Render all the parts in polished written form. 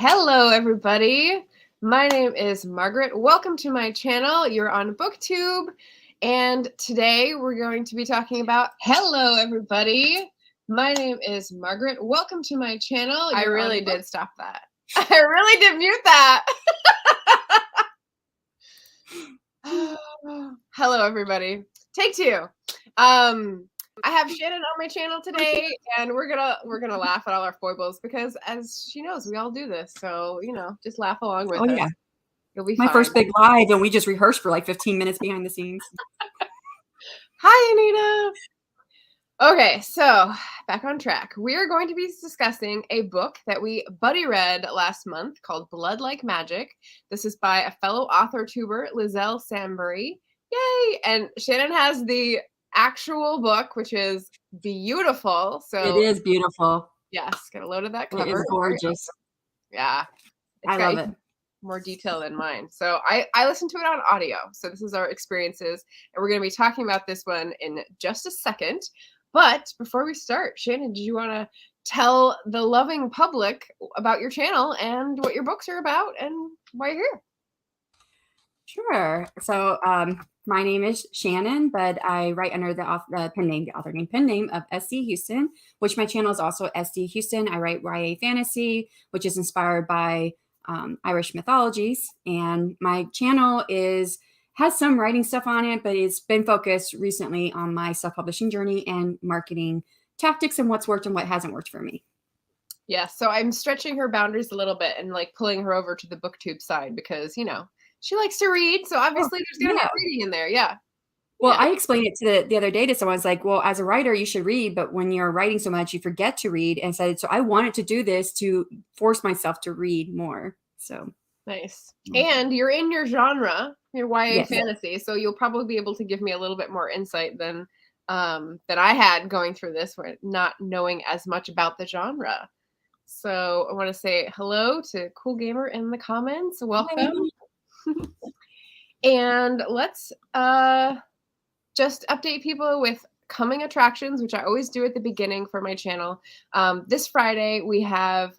Hello, everybody. My name is Margaret. Welcome to my channel. You're on BookTube. And today we're going to be talking about, hello, everybody. My name is Margaret. Welcome to my channel. I really did stop that. I really did mute that. Hello, everybody. Take two. I have Shannon on my channel today, and we're gonna laugh at all our foibles because, as she knows, we all do this. So just laugh along with us. Yeah, you'll be my fine. first big live, and we just rehearsed for like 15 minutes behind the scenes. Hi, Anita. Okay, so back on track. We are going to be discussing a book that we buddy read last month called Blood Like Magic. This is by a fellow Authortuber, Lizelle Sambury. Yay! And Shannon has the actual book, which is beautiful. So it is beautiful. Yes, get a load of that cover. It is gorgeous. Yeah, I love it. More detail than mine. So I listened to it on audio. So this is our experiences, and we're going to be talking about this one in just a second. But before we start, Shannon, do you want to tell the loving public about your channel and what your books are about and why you're here? Sure. So my name is Shannon, but I write under the author name of SD Houston, which my channel is also SD Houston. I write YA fantasy, which is inspired by Irish mythologies. And my channel has some writing stuff on it, but it's been focused recently on my self-publishing journey and marketing tactics and what's worked and what hasn't worked for me. Yeah, so I'm stretching her boundaries a little bit and like pulling her over to the BookTube side because, she likes to read, so obviously there's going to be reading in there. Yeah. Well, I explained it to the other day to someone. I was like, well, as a writer, you should read, but when you're writing so much, you forget to read. And so I wanted to do this to force myself to read more. So nice. And you're in your genre, your YA Yes. fantasy, so you'll probably be able to give me a little bit more insight than I had going through this, not knowing as much about the genre. So I want to say hello to Cool Gamer in the comments. Welcome. And let's just update people with coming attractions, which I always do at the beginning for my channel. This Friday, we have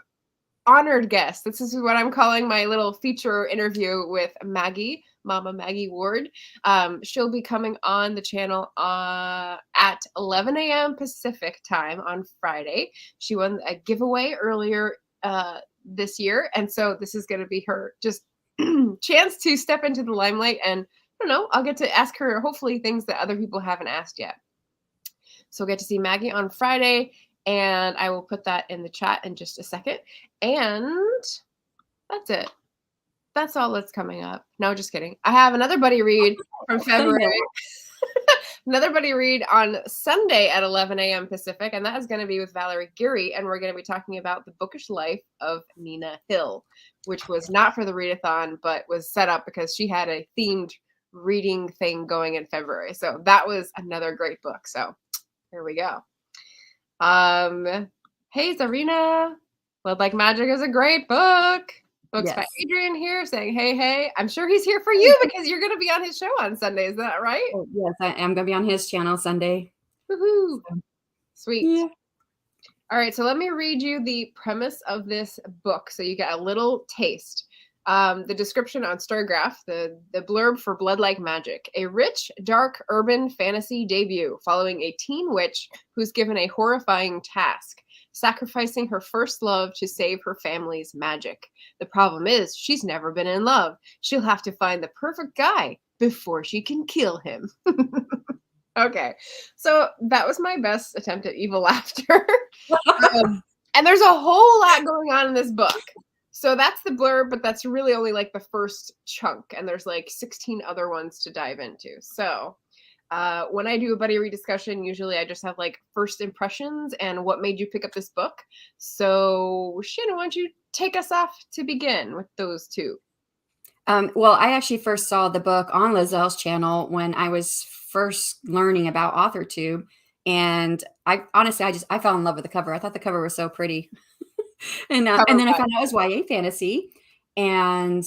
honored guests. This is what I'm calling my little feature interview with Maggie, Mama Maggie Ward. She'll be coming on the channel at 11 a.m. Pacific time on Friday. She won a giveaway earlier this year, and so this is going to be her just chance to step into the limelight, and I don't know, I'll get to ask her hopefully things that other people haven't asked yet. So we'll get to see Maggie on Friday, and I will put that in the chat in just a second. And that's it. That's all that's coming up. No, just kidding. I have another buddy read from February. Another buddy read on Sunday at 11 a.m. Pacific, and that is going to be with Valerie Geary, and we're going to be talking about the bookish life of Nina Hill, which was not for the Readathon, but was set up because she had a themed reading thing going in February. So that was another great book. So here we go. Hey, Zarina. Blood Like Magic is a great book. Books by Adrian here saying, hey. I'm sure he's here for you because you're going to be on his show on Sunday. Is that right? Oh, yes, I am going to be on his channel Sunday. Woohoo. Sweet. Yeah. All right, so let me read you the premise of this book so you get a little taste. The description on Storygraph, the blurb for Blood Like Magic. A rich, dark, urban fantasy debut following a teen witch who's given a horrifying task, sacrificing her first love to save her family's magic. The problem is she's never been in love. She'll have to find the perfect guy before she can kill him. Okay, so that was my best attempt at evil laughter. And there's a whole lot going on in this book. So that's the blurb, but that's really only like the first chunk, and there's like 16 other ones to dive into. So when I do a buddy read discussion, usually I just have like first impressions and what made you pick up this book. So Shannon, why don't you take us off to begin with those two? Well, I actually first saw the book on Lizelle's channel when I was first learning about Authortube. And I fell in love with the cover. I thought the cover was so pretty. And then I found out it was YA fantasy. And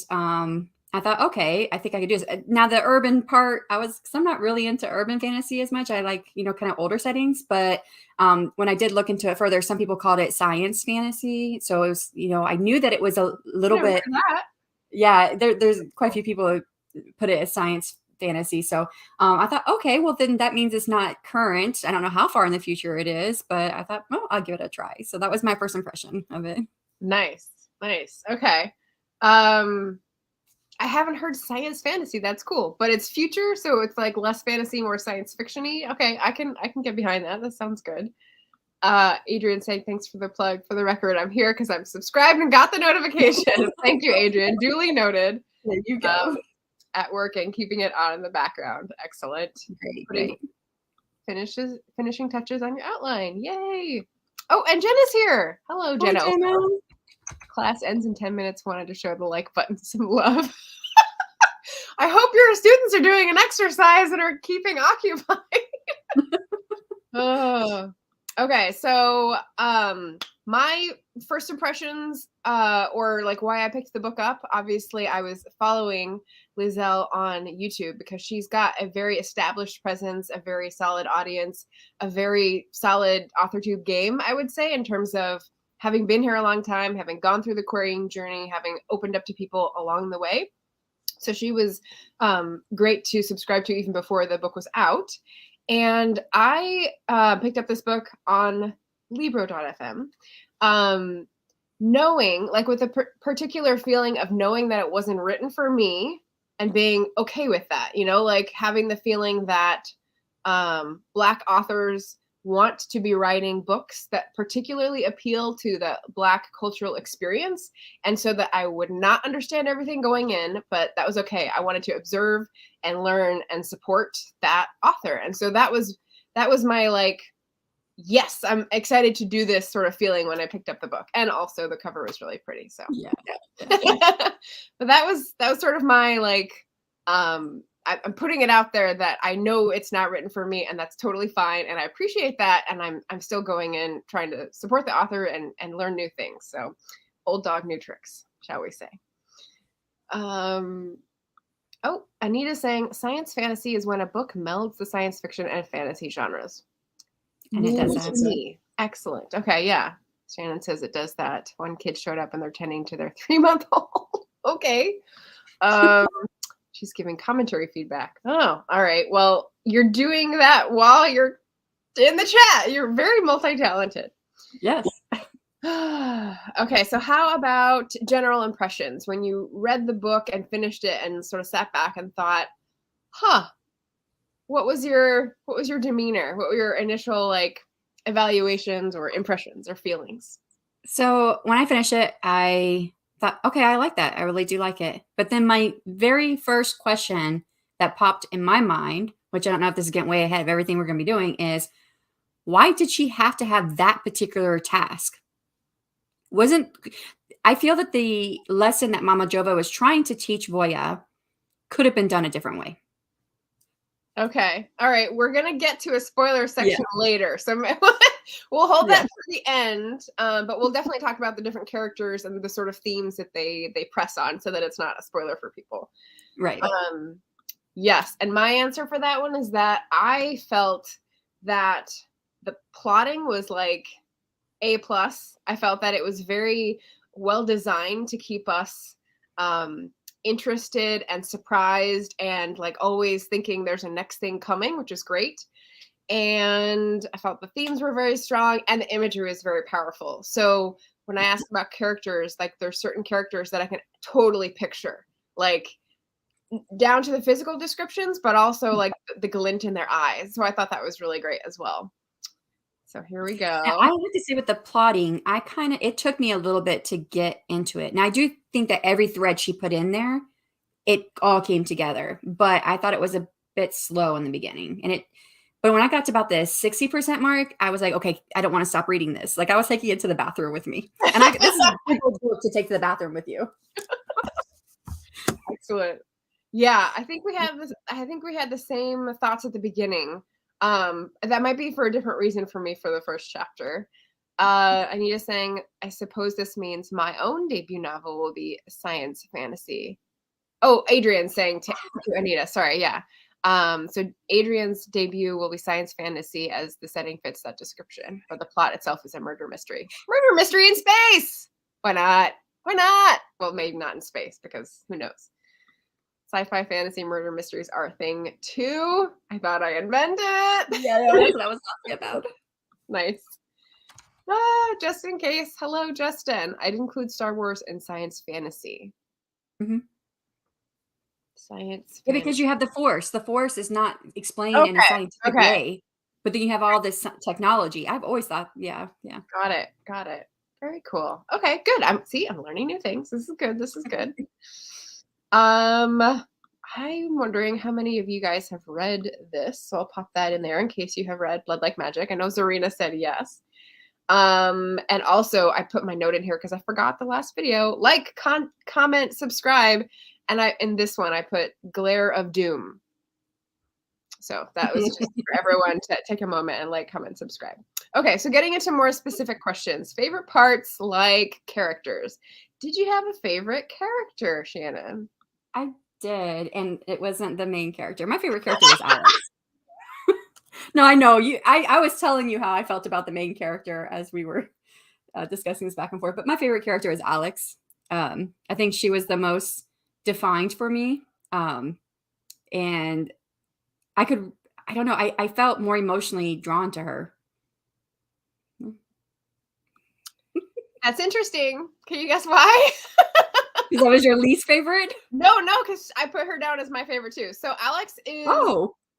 I thought, okay, I think I could do this. Now the urban part, cause I'm not really into urban fantasy as much. I like, kind of older settings, but when I did look into it further, some people called it science fantasy. So it was, I knew that it was a little bit, yeah, there's quite a few people who put it as science fantasy. So I thought, okay, well then that means it's not current. I don't know how far in the future it is, but I thought, well, I'll give it a try. So that was my first impression of it. Nice. Okay. I haven't heard science fantasy. That's cool, but it's future, so it's like less fantasy, more science fiction-y. Okay, I can get behind that. That sounds good. Adrian saying thanks for the plug. For the record, I'm here because I'm subscribed and got the notification. Thank you, Adrian. Duly noted. There you go. At work and keeping it on in the background. Excellent. Great. Finishing touches on your outline. Yay. Oh, and Jen is here. Hello, Jenna. Hi, Jenna. Class ends in 10 minutes. Wanted to show the like button some love. I hope your students are doing an exercise and are keeping occupied. Okay, so my first impressions or like why I picked the book up, obviously I was following Lizelle on YouTube because she's got a very established presence, a very solid audience, a very solid Authortube game, I would say, in terms of having been here a long time, having gone through the querying journey, having opened up to people along the way. So she was great to subscribe to even before the book was out. And I picked up this book on Libro.fm, knowing, like with a particular feeling of knowing that it wasn't written for me and being okay with that, like having the feeling that Black authors want to be writing books that particularly appeal to the Black cultural experience. And so that I would not understand everything going in, but that was okay. I wanted to observe and learn and support that author. And so that was my like, yes, I'm excited to do this sort of feeling when I picked up the book. And also the cover was really pretty. So yeah. But that was sort of my like, I'm putting it out there that I know it's not written for me, and that's totally fine. And I appreciate that. And I'm still going in trying to support the author and learn new things. So old dog, new tricks, shall we say. Oh, Anita's saying science fantasy is when a book melds the science fiction and fantasy genres. And it does that. Me. Excellent. Okay, yeah. Shannon says it does that. One kid showed up and they're tending to their 3-month-old. Okay. She's giving commentary feedback. Oh, all right. Well, you're doing that while you're in the chat. You're very multi-talented. Yes. Okay, so how about general impressions? When you read the book and finished it and sort of sat back and thought, what was your demeanor? What were your initial like evaluations or impressions or feelings? So when I finished it, I thought, okay, I like that. I really do like it. But then my very first question that popped in my mind, which I don't know if this is getting way ahead of everything we're going to be doing, is why did she have to have that particular task? I feel that the lesson that Mama Jova was trying to teach Voya could have been done a different way. Okay. All right. We're going to get to a spoiler section later. So we'll hold that for the end. But we'll definitely talk about the different characters and the sort of themes that they press on so that it's not a spoiler for people. Right. Yes. And my answer for that one is that I felt that the plotting was like A+. I felt that it was very well designed to keep us interested and surprised and like always thinking there's a next thing coming, which is great. And I felt the themes were very strong and the imagery is very powerful. So when I ask about characters, like there's certain characters that I can totally picture, like down to the physical descriptions, but also like the glint in their eyes. So I thought that was really great as well. So here we go. Now, I have to say with the plotting, it took me a little bit to get into it. Now I do think that every thread she put in there, it all came together, but I thought it was a bit slow in the beginning. But when I got to about the 60% mark, I was like, okay, I don't want to stop reading this. Like I was taking it to the bathroom with me. And this is a good book to take to the bathroom with you. Excellent. Yeah, I think we had the same thoughts at the beginning. That might be for a different reason for me for the first chapter. Anita saying, I suppose this means my own debut novel will be science fantasy. Oh, Adrian's saying to Anita. Sorry, yeah. So Adrian's debut will be science fantasy as the setting fits that description, but the plot itself is a murder mystery. Murder mystery in space! Why not? Why not? Well, maybe not in space, because who knows? Sci-fi fantasy murder mysteries are a thing too. I thought I invented it. Yeah, that's what I was talking about. Nice. Just in case. Hello, Justin. I'd include Star Wars and science fantasy. Mm-hmm. Science fantasy. Yeah, because you have the Force. The Force is not explained in a scientific way, but then you have all this technology. I've always thought, yeah. Got it. Very cool. Okay, good. I'm learning new things. This is good. I'm wondering how many of you guys have read this, so I'll pop that in there in case you have read Blood Like Magic. I know Zarina said yes. And also I put my note in here because I forgot the last video. Like, comment, subscribe, and in this one I put Glare of Doom. So that was just for everyone to take a moment and like, comment, subscribe. Okay, so getting into more specific questions. Favorite parts, like characters. Did you have a favorite character, Shannon? I did, and it wasn't the main character. My favorite character was Alex. No, I know you. I was telling you how I felt about the main character as we were discussing this back and forth. But my favorite character is Alex. I think she was the most defined for me, and I don't know. I felt more emotionally drawn to her. That's interesting. Can you guess why? Because that was your least favorite? No, because I put her down as my favorite too. So Alex is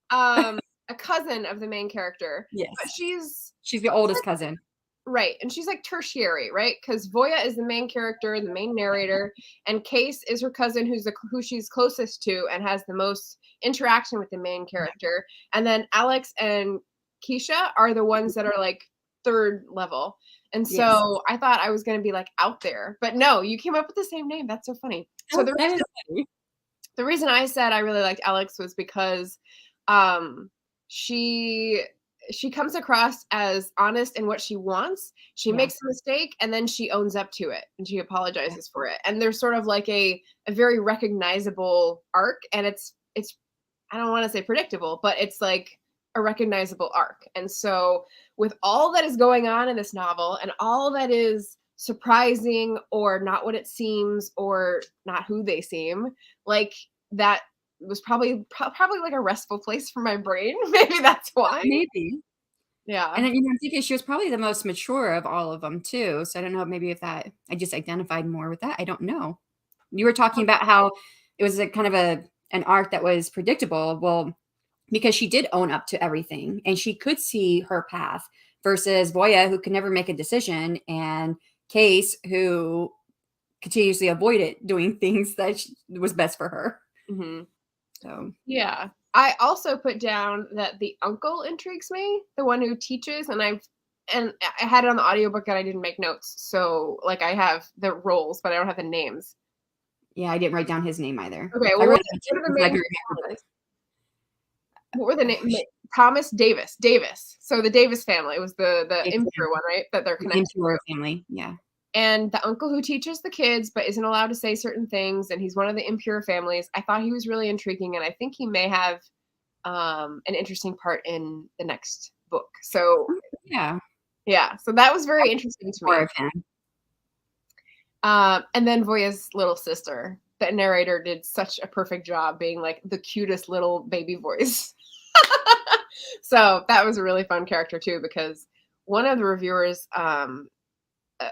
a cousin of the main character. Yes. But she's the oldest cousin. Right. And she's like tertiary, right? Because Voya is the main character, the main narrator, and Case is her cousin who she's closest to and has the most interaction with the main character. And then Alex and Keisha are the ones that are like third level. And so I thought I was going to be like out there, but no, you came up with the same name. That's so funny. So the reason I said I really liked Alex was because she comes across as honest in what she wants. She makes a mistake and then she owns up to it and she apologizes for it. And there's sort of like a very recognizable arc, and it's I don't want to say predictable, but it's like a recognizable arc. And so with all that is going on in this novel and all that is surprising or not what it seems or not who they seem, like that was probably like a restful place for my brain. Maybe that's why. Maybe. Yeah. And then, I'm thinking she was probably the most mature of all of them too. So I don't know, maybe if that, I just identified more with that. I don't know. You were talking about how it was a kind of an arc that was predictable. Well, because she did own up to everything and she could see her path versus Voya, who could never make a decision, and Case, who continuously avoided doing things that was best for her. Mm-hmm. So, yeah. I also put down that the uncle intrigues me, the one who teaches, and I had it on the audiobook and I didn't make notes. So like I have the roles, but I don't have the names. Yeah, I didn't write down his name either. Okay, well, what were the names? Thomas Davis. So the Davis family was the impure one, right? That they're connected. Impure family, yeah. And the uncle who teaches the kids but isn't allowed to say certain things, and he's one of the impure families. I thought he was really intriguing, and I think he may have an interesting part in the next book. So yeah. So that was very interesting to me. And then Voya's little sister. The narrator did such a perfect job being like the cutest little baby voice. So that was a really fun character too, because one of the reviewers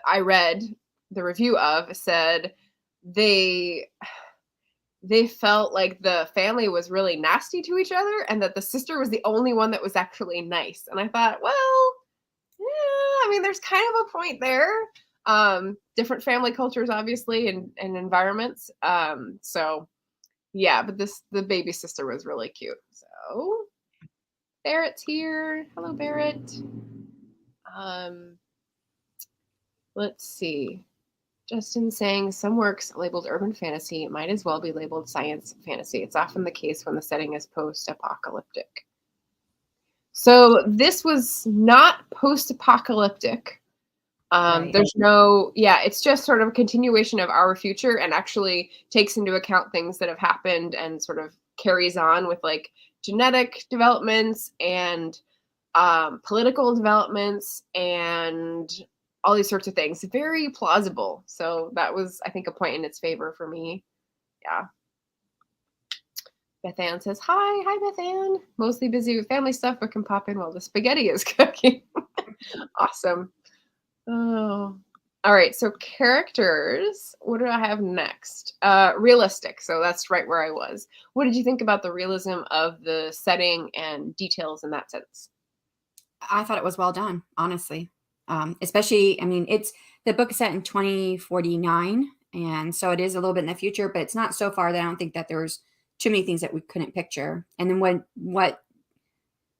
I read the review of said they felt like the family was really nasty to each other and that the sister was the only one that was actually nice. And I thought, well, yeah, I mean, there's kind of a point there. Different family cultures, obviously, and environments. So yeah, but the baby sister was really cute. So Barrett's here. Hello, Barrett. Let's see. Justin saying some works labeled urban fantasy might as well be labeled science fantasy. It's often the case when the setting is post-apocalyptic. So this was not post-apocalyptic. Right. There's no, yeah, it's just sort of a continuation of our future and actually takes into account things that have happened and sort of carries on with like genetic developments and political developments and all these sorts of things. Very plausible. So that was, I think, a point in its favor for me. Yeah. Beth Ann says, hi. Hi, Beth Ann. Mostly busy with family stuff, but can pop in while the spaghetti is cooking. Awesome. Oh. All right. So characters. What do I have next? Realistic. So that's right where I was. What did you think about the realism of the setting and details in that sense? I thought it was well done, honestly. Especially, I mean, the book is set in 2049, and so it is a little bit in the future, but it's not so far that I don't think that there's too many things that we couldn't picture. And then what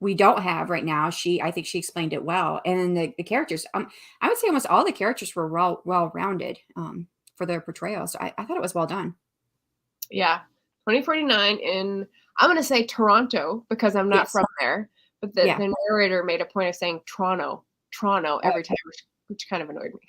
we don't have right now, I think she explained it well. And then the characters, I would say almost all the characters were well rounded for their portrayal. So I thought it was well done. Yeah. 2049 in, I'm going to say Toronto because I'm not Yes. from there, but the narrator made a point of saying Toronto every time, which kind of annoyed me.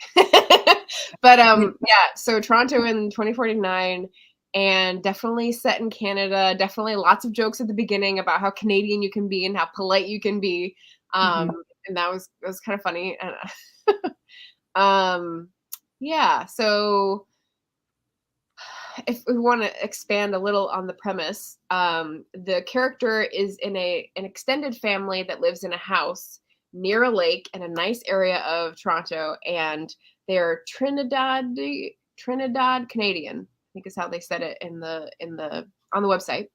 But yeah, so Toronto in 2049 and definitely set in Canada, definitely lots of jokes at the beginning about how Canadian you can be and how polite you can be. And that was kind of funny. And yeah, so if we want to expand a little on the premise, the character is in an extended family that lives in a house near a lake in a nice area of Toronto, and they're trinidad-canadian, I think is how they said it on the website.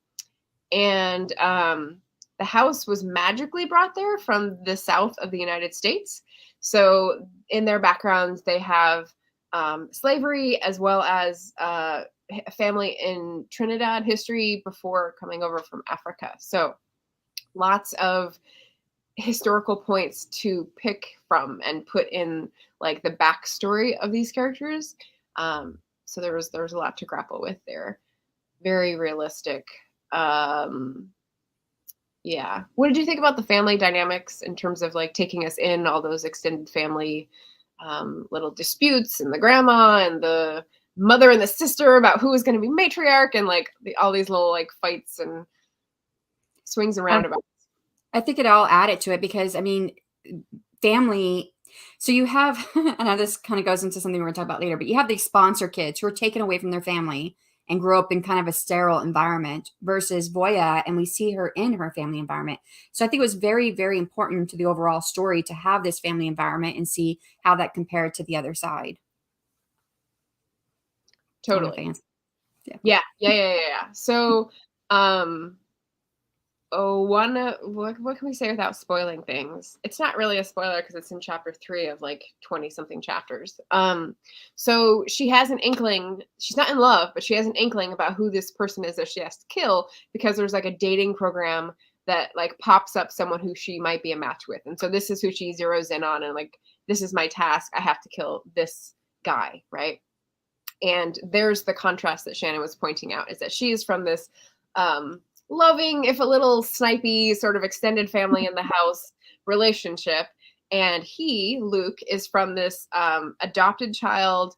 And the house was magically brought there from the south of the United States. So in their backgrounds, they have slavery as well as a family in Trinidad history before coming over from Africa. So lots of historical points to pick from and put in like the backstory of these characters. So there was a lot to grapple with there. Very realistic. Yeah. What did you think about the family dynamics in terms of like taking us in all those extended family little disputes and the grandma and the mother and the sister about who was going to be matriarch and like all these little like fights and swings and roundabouts? I think it all added to it because, I mean, family. So you have, I know this kind of goes into something we're going to talk about later, but you have these sponsor kids who are taken away from their family and grew up in kind of a sterile environment versus Voya, and we see her in her family environment. So I think it was very, very important to the overall story to have this family environment and see how that compared to the other side. Totally. Yeah. So, what can we say without spoiling things? It's not really a spoiler because it's in chapter 3 of like 20 something chapters. So she has an inkling. She's not in love, but she has an inkling about who this person is that she has to kill because there's like a dating program that like pops up someone who she might be a match with. And so this is who she zeroes in on. And like, this is my task. I have to kill this guy. Right. And there's the contrast that Shannon was pointing out, is that she is from this loving, if a little snipey, sort of extended family in the house relationship. And he, Luke, is from this adopted child,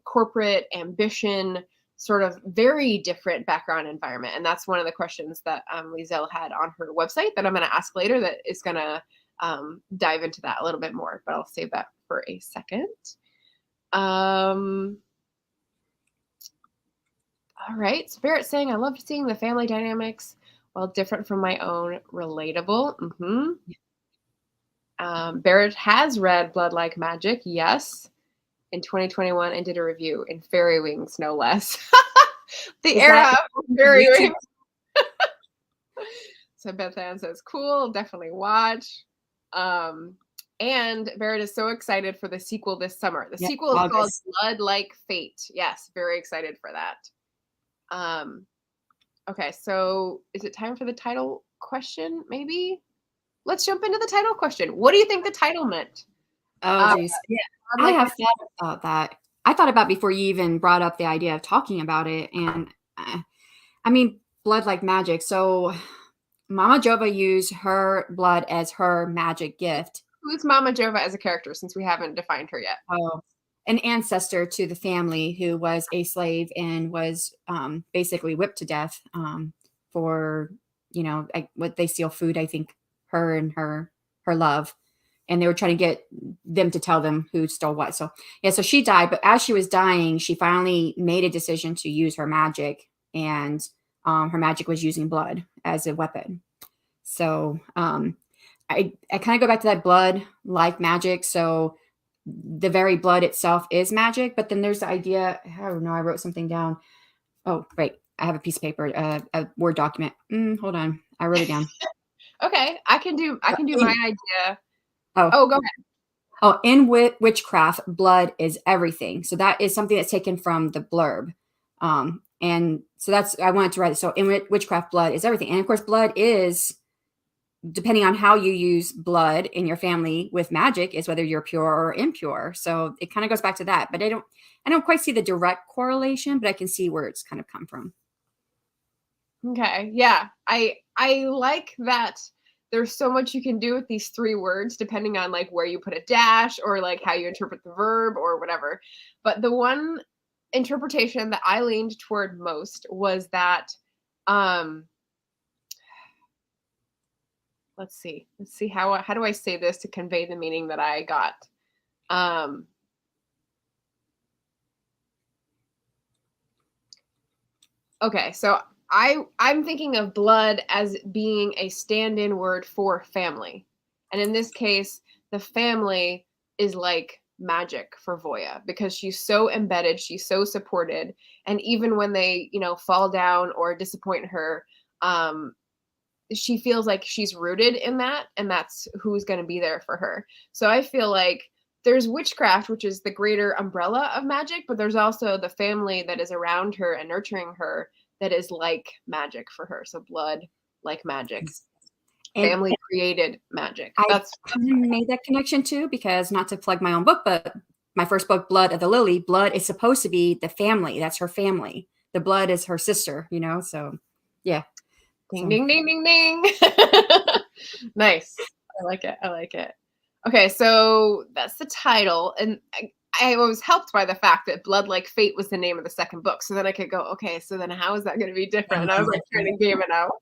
corporate ambition, sort of very different background environment. And that's one of the questions that Lizelle had on her website that I'm going to ask later that is going to dive into that a little bit more, but I'll save that for a second. All right. Spirit saying, I loved seeing the family dynamics while different from my own. Relatable. Barrett has read Blood Like Magic. Yes. In 2021 and did a review in Fairy Wings, no less. The era of Fairy Wings. So Beth Ann says, cool. Definitely watch. And Barrett is so excited for the sequel this summer. The sequel is called Blood Like Fate. Yes. Very excited for that. Okay, so is it time for the title question? Maybe let's jump into the title question. What do you think the title meant? Oh, geez. Yeah, I have thought about that. I thought about before you even brought up the idea of talking about it. And I mean, blood like magic. So Mama Jova used her blood as her magic gift. who's Mama Jova as a character, since we haven't defined her yet? Oh, an ancestor to the family who was a slave and was basically whipped to death for, what they steal food, I think, her and her love. And they were trying to get them to tell them who stole what. So, yeah, so she died. But as she was dying, she finally made a decision to use her magic. And her magic was using blood as a weapon. So I kind of go back to that blood-like magic. So the very blood itself is magic. But then there's the idea, I don't know, I wrote something down. Oh, right. I have a piece of paper, a Word document. Hold on. I wrote it down. Okay, I can do my idea. Oh, go ahead. Oh, in witchcraft, blood is everything. So that is something that's taken from the blurb. And so I wanted to write it. So in witchcraft, blood is everything. And of course, blood is, depending on how you use blood in your family with magic, is whether you're pure or impure. So it kind of goes back to that. But I don't quite see the direct correlation, but I can see where it's kind of come from. Okay. Yeah. I like that there's so much you can do with these 3 words, depending on like where you put a dash or like how you interpret the verb or whatever. But the one interpretation that I leaned toward most was that, let's see how do I say this to convey the meaning that I got? Okay, so I'm thinking of blood as being a stand-in word for family. And in this case, the family is like magic for Voya because she's so embedded, she's so supported. And even when they, fall down or disappoint her, she feels like she's rooted in that, and that's who's going to be there for her. So I feel like there's witchcraft, which is the greater umbrella of magic, but there's also the family that is around her and nurturing her that is like magic for her. So blood, like magic. Family created magic. I made that connection too, because not to plug my own book, but my first book, Blood of the Lily, blood is supposed to be the family. That's her family. The blood is her sister, so yeah. Ding, ding, ding, ding, ding. Nice. I like it. Okay, so that's the title. And I was helped by the fact that Blood Like Fate was the name of the second book. So then I could go, okay, so then how is that going to be different? And I was like trying to game it out.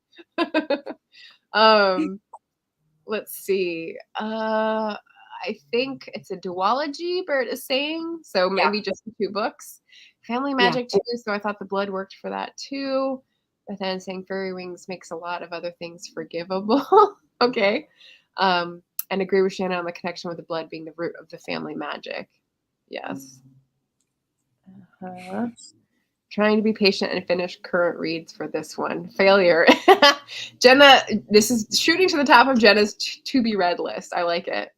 Let's see. I think it's a duology, Bert is saying. So maybe just the 2 books. Family magic too. So I thought the blood worked for that too. But then saying fairy wings makes a lot of other things forgivable. Okay. And agree with Shannon on the connection with the blood being the root of the family magic. Yes. Trying to be patient and finish current reads for this one. Failure. Jenna, this is shooting to the top of Jenna's to be read list. I like it.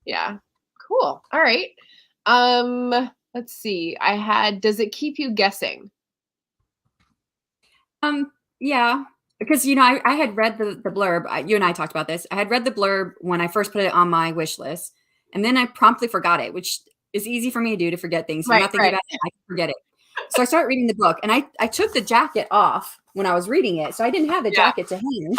Yeah. Cool. All right. Let's see. I had, does it keep you guessing? Yeah, because, I had read the blurb. You and I talked about this. I had read the blurb when I first put it on my wish list, and then I promptly forgot it, which is easy for me to do, to forget things. So I'm not thinking about it, I forget it. So I started reading the book, and I took the jacket off when I was reading it. So I didn't have the jacket to hand.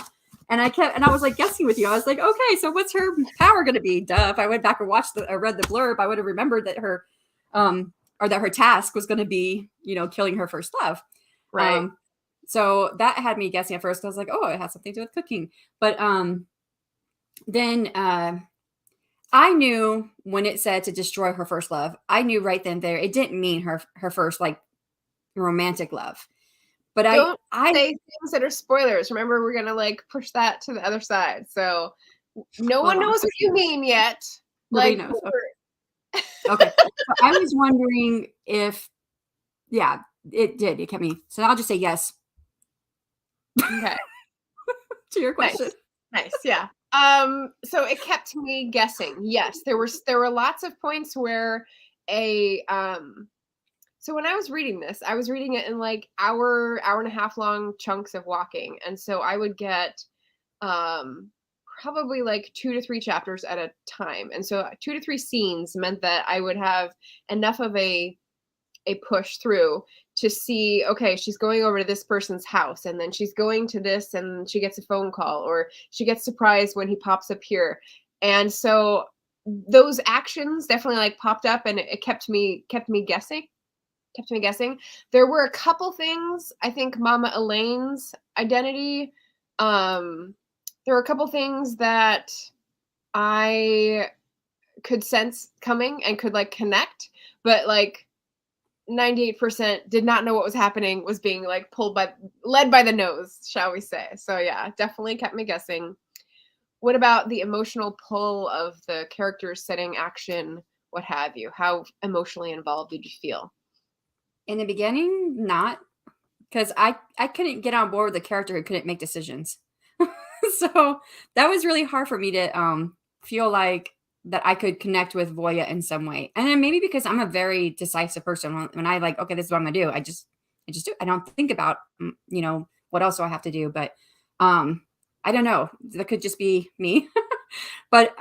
And I was like guessing with you. I was like, okay, so what's her power going to be? Duh. If I went back and read the blurb, I would have remembered that her, or that her task was going to be, killing her first love. Right. So that had me guessing at first. I was like, oh, it has something to do with cooking. But then I knew when it said to destroy her first love, I knew right then there, it didn't mean her first like romantic love. But don't say things that are spoilers. Remember, we're gonna like push that to the other side. So no one knows what you mean yet. Nobody knows. Okay. So I was wondering if, it did. It kept me. So I'll just say yes. Okay. To your question. Nice. Yeah. So it kept me guessing. Yes, there were lots of points where so when I was reading this, I was reading it in like hour and a half long chunks of walking. And so I would get probably like 2 to 3 chapters at a time. And so 2 to 3 scenes meant that I would have enough of a push through to see, okay, she's going over to this person's house, and then she's going to this, and she gets a phone call, or she gets surprised when he pops up here. And so those actions definitely like popped up, and it kept me guessing. Kept me guessing. There were a couple things, I think Mama Elaine's identity, there were a couple things that I could sense coming and could like connect, but like 98% did not know what was happening, was being like led by the nose, shall we say. So yeah, definitely kept me guessing. What about the emotional pull of the characters, setting, action, what have you? How emotionally involved did you feel? In the beginning, not, because I couldn't get on board with the character who couldn't make decisions. So that was really hard for me to feel like that I could connect with Voya in some way. And then maybe because I'm a very decisive person, when I like, okay, this is what I'm gonna do, I just do. I don't think about what else do I have to do. But I don't know. That could just be me. But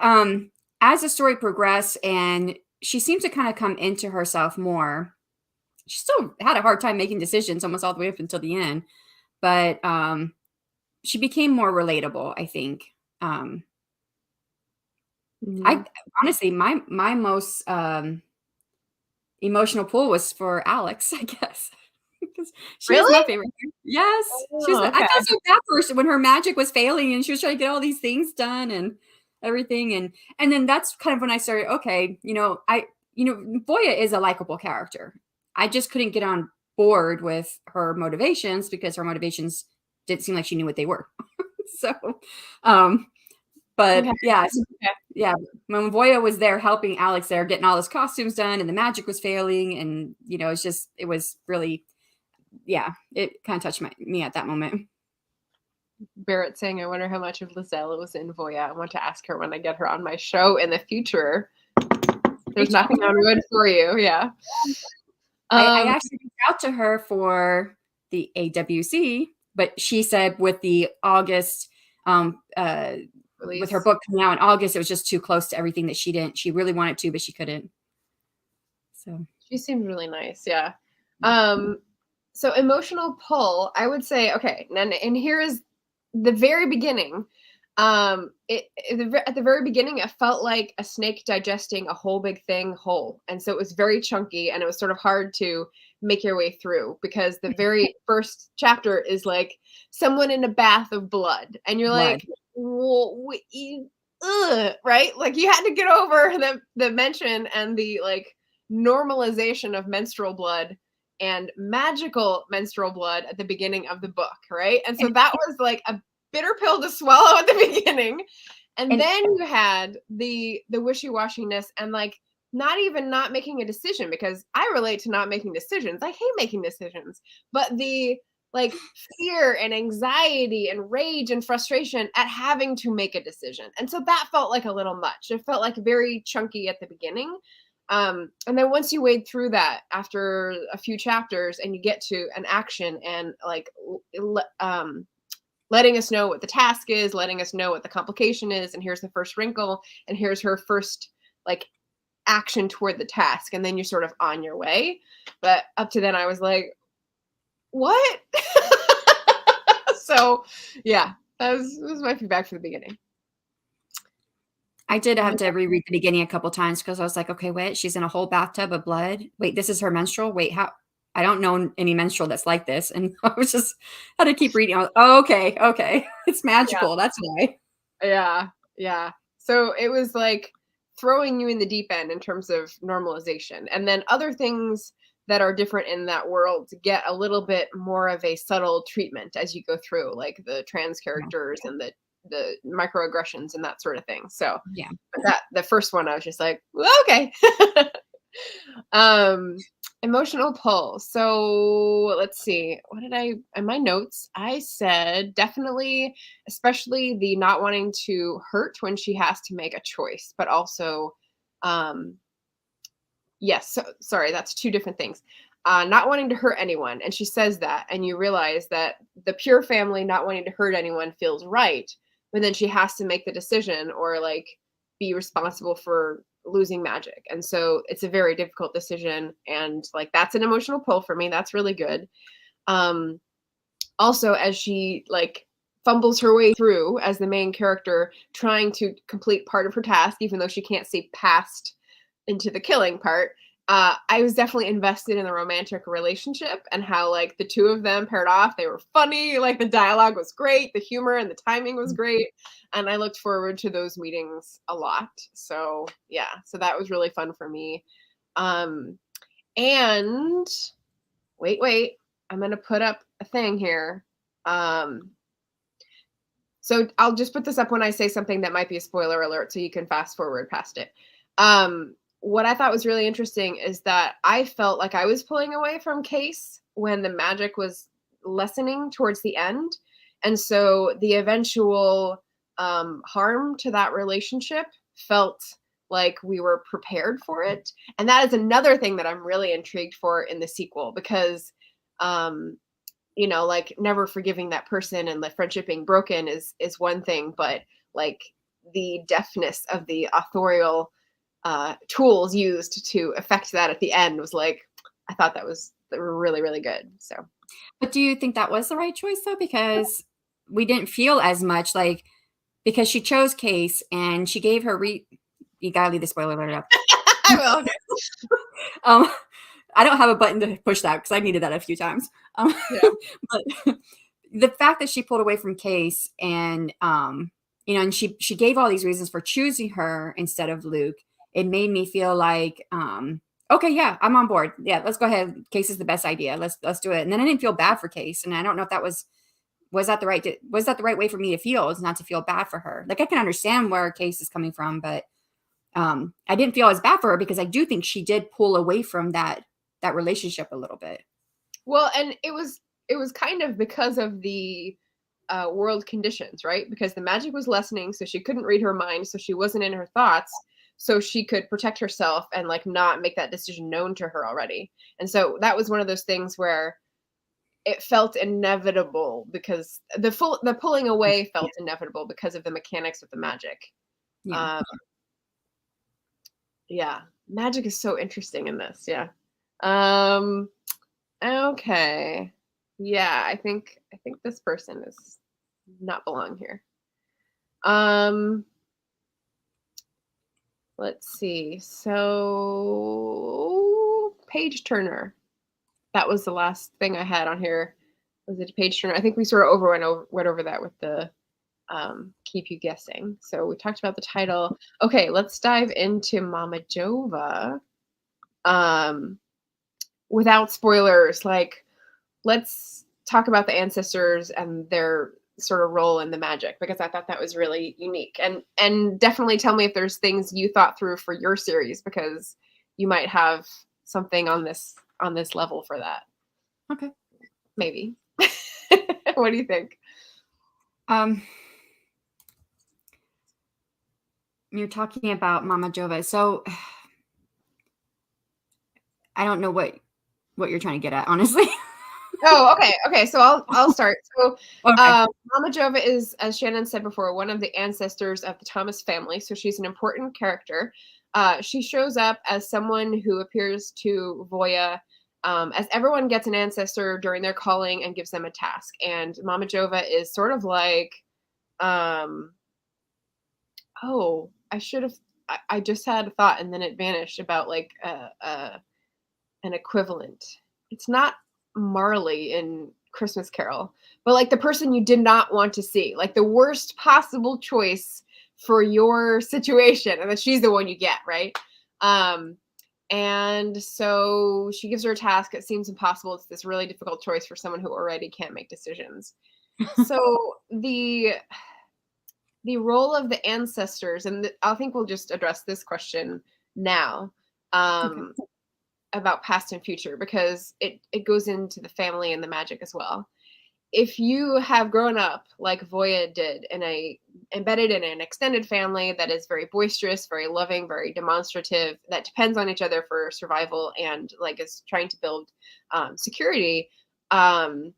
as the story progressed and she seemed to kind of come into herself more, she still had a hard time making decisions almost all the way up until the end. But she became more relatable, I think. I honestly, my most emotional pull was for Alex, I guess, because she was my Really? favorite. Yes, she was. Oh, I okay. felt so bad for her when her magic was failing and she was trying to get all these things done and everything, and then that's kind of when I started. Okay, Voya is a likable character. I just couldn't get on board with her motivations because her motivations didn't seem like she knew what they were. So, but Okay. yeah, Okay. yeah, when Voya was there helping Alex there, getting all his costumes done and the magic was failing. And, it was really, yeah, it kind of touched me at that moment. Barrett saying, I wonder how much of Lizelle was in Voya. I want to ask her when I get her on my show in the future. There's knocking on wood for you. Yeah. I actually reached out to her for the AWC, but she said with the August, with her book coming out in August, it was just too close to everything that she really wanted to, but she couldn't. So she seemed really nice. Yeah. So emotional pull, I would say, okay, and here is the very beginning. At the very beginning, it felt like a snake digesting a whole big thing whole. And so it was very chunky and it was sort of hard to make your way through because the very first chapter is like someone in a bath of blood. And you're blood. like, well, right? Like you had to get over the mention and the like normalization of menstrual blood and magical menstrual blood at the beginning of the book, right? And so that was like a bitter pill to swallow at the beginning. And then you had the wishy-washiness and like not making a decision, because I relate to not making decisions. I hate making decisions. But the like fear and anxiety and rage and frustration at having to make a decision. And so that felt like a little much. It felt like very chunky at the beginning. And then once you wade through that after a few chapters and you get to an action and like letting us know what the task is, letting us know what the complication is, and here's the first wrinkle, and here's her first like action toward the task, and then you're sort of on your way. But up to then I was like, what? So yeah, that was my feedback for the beginning. I did have to reread the beginning a couple times because I was like, okay, wait, she's in a whole bathtub of blood. Wait, this is her menstrual? Wait, how? I don't know any menstrual that's like this. And I was just had to keep reading. Oh, okay. It's magical. Yeah. That's why. Yeah. So it was like throwing you in the deep end in terms of normalization. And then other things that are different in that world get a little bit more of a subtle treatment as you go through, like the trans characters and the microaggressions and that sort of thing. So Yeah. that the first one I was just like, well, okay. Emotional pull. So let's see. What did I in my notes? I said definitely, especially the not wanting to hurt when she has to make a choice, but also yes, so, sorry, that's two different things. Not wanting to hurt anyone, and she says that, and you realize that the pure family not wanting to hurt anyone feels right, but then she has to make the decision or like be responsible for losing magic, and so it's a very difficult decision, and like that's an emotional pull for me. That's really good. Also, as she like fumbles her way through as the main character, trying to complete part of her task, even though she can't see past into the killing part. I was definitely invested in the romantic relationship and how like the two of them paired off. They were funny, like the dialogue was great, the humor and the timing was great, and I looked forward to those meetings a lot. So yeah, so that was really fun for me. And wait, I'm gonna put up a thing here. So I'll just put this up when I say something that might be a spoiler alert, so you can fast forward past it. What I thought was really interesting is that I felt like I was pulling away from Case when the magic was lessening towards the end. And so the eventual harm to that relationship felt like we were prepared for it. And that is another thing that I'm really intrigued for in the sequel, because you know, like never forgiving that person and the friendship being broken is one thing, but like the deftness of the authorial tools used to affect that at the end was like, I thought that was really, really good. So, But do you think that was the right choice though? Because we didn't feel as much like, because she chose Case and she gave her you gotta leave the spoiler alert up. I will. I don't have a button to push that because I needed that a few times. Yeah. But the fact that she pulled away from Case and you know, and she gave all these reasons for choosing her instead of Luke, it made me feel like okay, yeah, I'm on board. Yeah, let's go ahead. Case is the best idea. Let's do it. And then I didn't feel bad for Case, and I don't know if that was that the right way for me to feel, is not to feel bad for her. Like I can understand where Case is coming from, but I didn't feel as bad for her because I do think she did pull away from that relationship a little bit. Well, and it was kind of because of the world conditions, right? Because the magic was lessening, so she couldn't read her mind, so she wasn't in her thoughts, so she could protect herself and like not make that decision known to her already. And so that was one of those things where it felt inevitable, because the pulling away felt inevitable because of the mechanics of the magic. Yeah. Yeah, magic is so interesting in this. Yeah. Okay. Yeah, I think this person is not belong here. Let's see. So page turner. That was the last thing I had on here. Was it a page turner? I think we sort of went over that with the keep you guessing. So we talked about the title. Okay, let's dive into Mama Jova. Without spoilers, like let's talk about the ancestors and their sort of role in the magic, because I thought that was really unique. And definitely tell me if there's things you thought through for your series, because you might have something on this level for that. Okay. Maybe. What do you think? You're talking about Mama Jova. So I don't know what you're trying to get at, honestly. Oh, okay. So I'll start. So, Okay. Mama Jova is, as Shanon said before, one of the ancestors of the Thomas family. So she's an important character. She shows up as someone who appears to Voya, as everyone gets an ancestor during their calling and gives them a task. And Mama Jova is sort of like, oh, I should have. I just had a thought and then it vanished about like an equivalent. It's not Marley in Christmas Carol, but like the person you did not want to see, like the worst possible choice for your situation, and then she's the one you get, right? And so she gives her a task. It seems impossible. It's this really difficult choice for someone who already can't make decisions. So the role of the ancestors, and I think we'll just address this question now. Okay. About past and future, because it goes into the family and the magic as well. If you have grown up like Voya did embedded in an extended family that is very boisterous, very loving, very demonstrative, that depends on each other for survival and like is trying to build security, and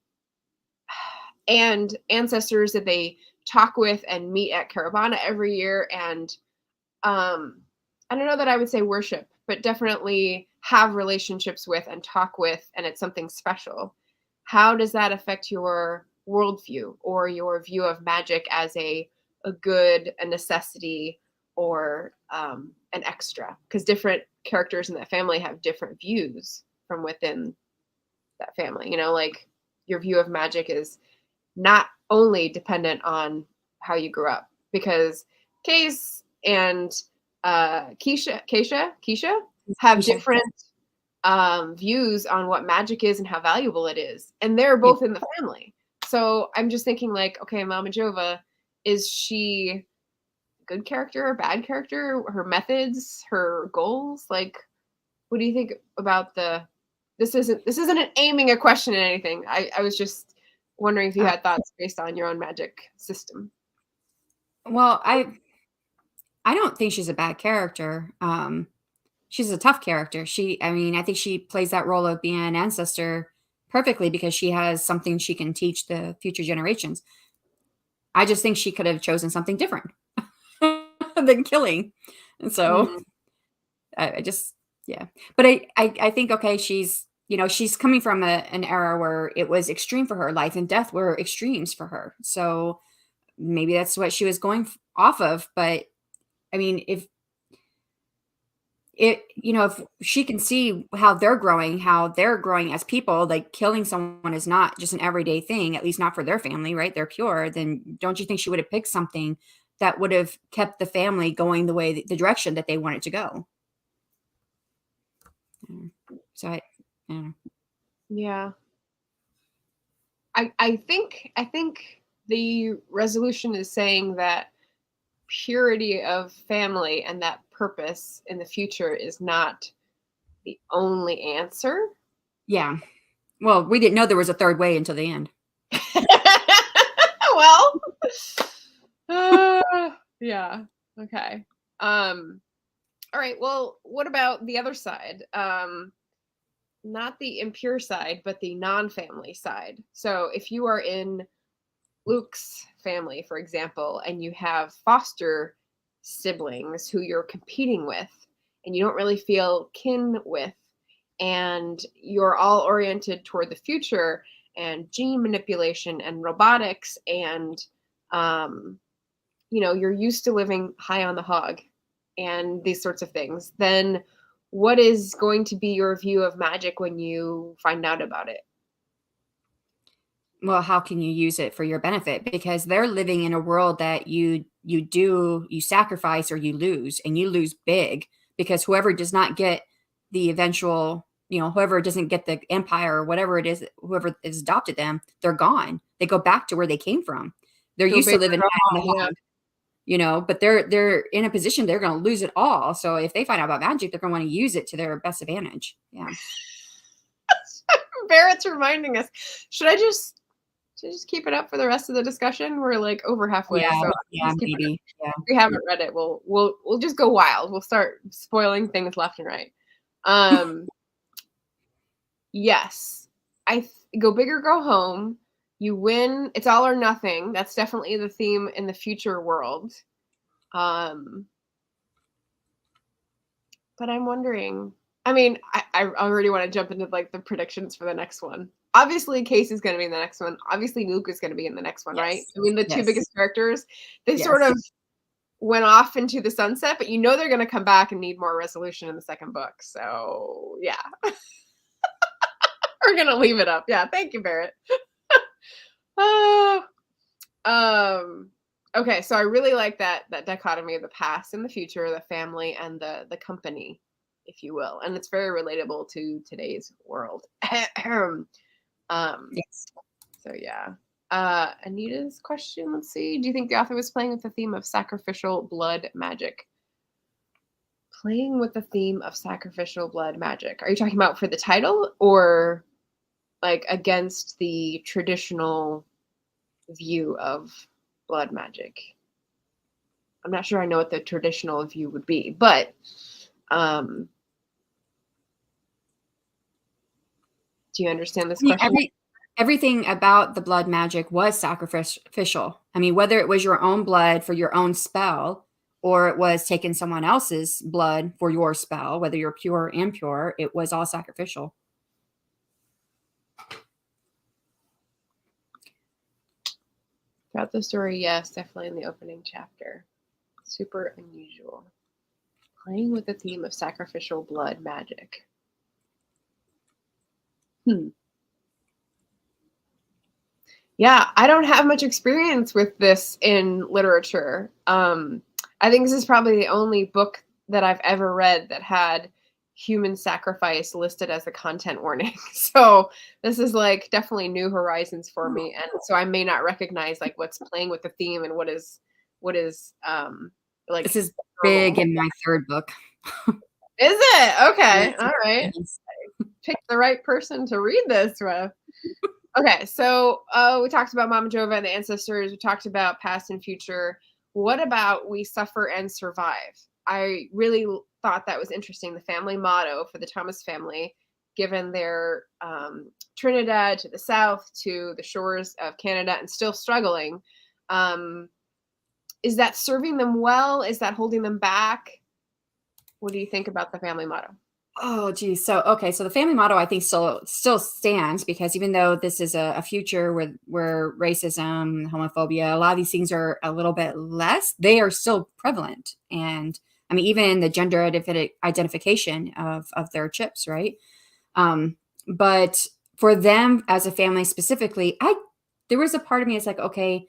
ancestors that they talk with and meet at Caravana every year, and I don't know that I would say worship, but definitely have relationships with and talk with, and it's something special. How does that affect your worldview or your view of magic as a good, a necessity, or an extra, because different characters in that family have different views from within that family. Like your view of magic is not only dependent on how you grew up, because Case and Keisha have Keisha. different views on what magic is and how valuable it is, and they're Yeah. both in the family. So I'm just thinking, like, okay, Mama Jova, is she a good character or bad character? Her methods, her goals, like, what do you think about the? This isn't an aiming a question at anything. I was just wondering if you had thoughts based on your own magic system. Well, I don't think she's a bad character. She's a tough character. I think she plays that role of being an ancestor perfectly because she has something she can teach the future generations. I just think she could have chosen something different than killing. And so Mm. I just, yeah. But I think, okay, she's coming from an era where it was extreme for her. Life and death were extremes for her. So maybe that's what she was going off of. But I mean, if she can see how they're growing as people, like killing someone is not just an everyday thing, at least not for their family, right? They're pure. Then don't you think she would have picked something that would have kept the family going the direction that they wanted to go? So I don't know. Yeah. I think the resolution is saying that purity of family and that purpose in the future is not the only answer. Yeah. Well, we didn't know there was a third way until the end. Well, yeah. Okay. All right. Well, what about the other side? Not the impure side, but the non-family side. So if you are in Luke's family, for example, and you have foster siblings who you're competing with and you don't really feel kin with, and you're all oriented toward the future and gene manipulation and robotics, and you're used to living high on the hog and these sorts of things, then what is going to be your view of magic when you find out about it? Well, how can you use it for your benefit? Because they're living in a world that you sacrifice or you lose, and you lose big, because whoever does not get the eventual, whoever doesn't get the empire or whatever it is, whoever has adopted them, they're gone. They go back to where they came from. They're Go used to big or living go high on the home. hog, but they're in a position they're going to lose it all. So if they find out about magic, they're going to want to use it to their best advantage. Yeah. Barrett's reminding us. Should I just keep it up for the rest of the discussion? We're like over halfway. Yeah. So Yeah. Maybe. Yeah. if we haven't read it, we'll just go wild. We'll start spoiling things left and right. Yes. Go big or go home. You win. It's all or nothing. That's definitely the theme in the future world. But I'm wondering. I mean, I already want to jump into like the predictions for the next one. Obviously, Case is going to be in the next one. Obviously, Luke is going to be in the next one, right? Yes. I mean, the two Yes. biggest characters, they Yes. sort of went off into the sunset, but they're going to come back and need more resolution in the second book. So, yeah. We're going to leave it up. Yeah, thank you, Barrett. Okay, so I really like that dichotomy of the past and the future, the family and the company, if you will. And it's very relatable to today's world. Yes. So yeah. Anita's question, let's see. Do you think the author was playing with the theme of sacrificial blood magic? Playing with the theme of sacrificial blood magic. Are you talking about for the title, or like against the traditional view of blood magic? I'm not sure I know what the traditional view would be, but do you understand this question? Everything about the blood magic was sacrificial. I mean, whether it was your own blood for your own spell, or it was taking someone else's blood for your spell, whether you're pure or impure, it was all sacrificial. Throughout the story, yes, definitely in the opening chapter. Super unusual. Playing with the theme of sacrificial blood magic. Yeah, I don't have much experience with this in literature. I think this is probably the only book that I've ever read that had human sacrifice listed as a content warning. So this is like definitely new horizons for me, and so I may not recognize like what's playing with the theme and what is like. This is big in my third book. Is it? Okay. Yes. All right. Picked the right person to read this with. Okay, so we talked about Mama Jova and the ancestors. We talked about past and future. What about we suffer and survive? I really thought that was interesting. The family motto for the Thomas family, given their Trinidad to the south to the shores of Canada and still struggling. Is that serving them well? Is that holding them back? What do you think about the family motto? Oh, geez. So, okay. So the family motto, I think still stands, because even though this is a future where racism, homophobia, a lot of these things are a little bit less, they are still prevalent. And I mean, even the gender identification of their chips, right? But for them as a family specifically, there was a part of me that's like, okay,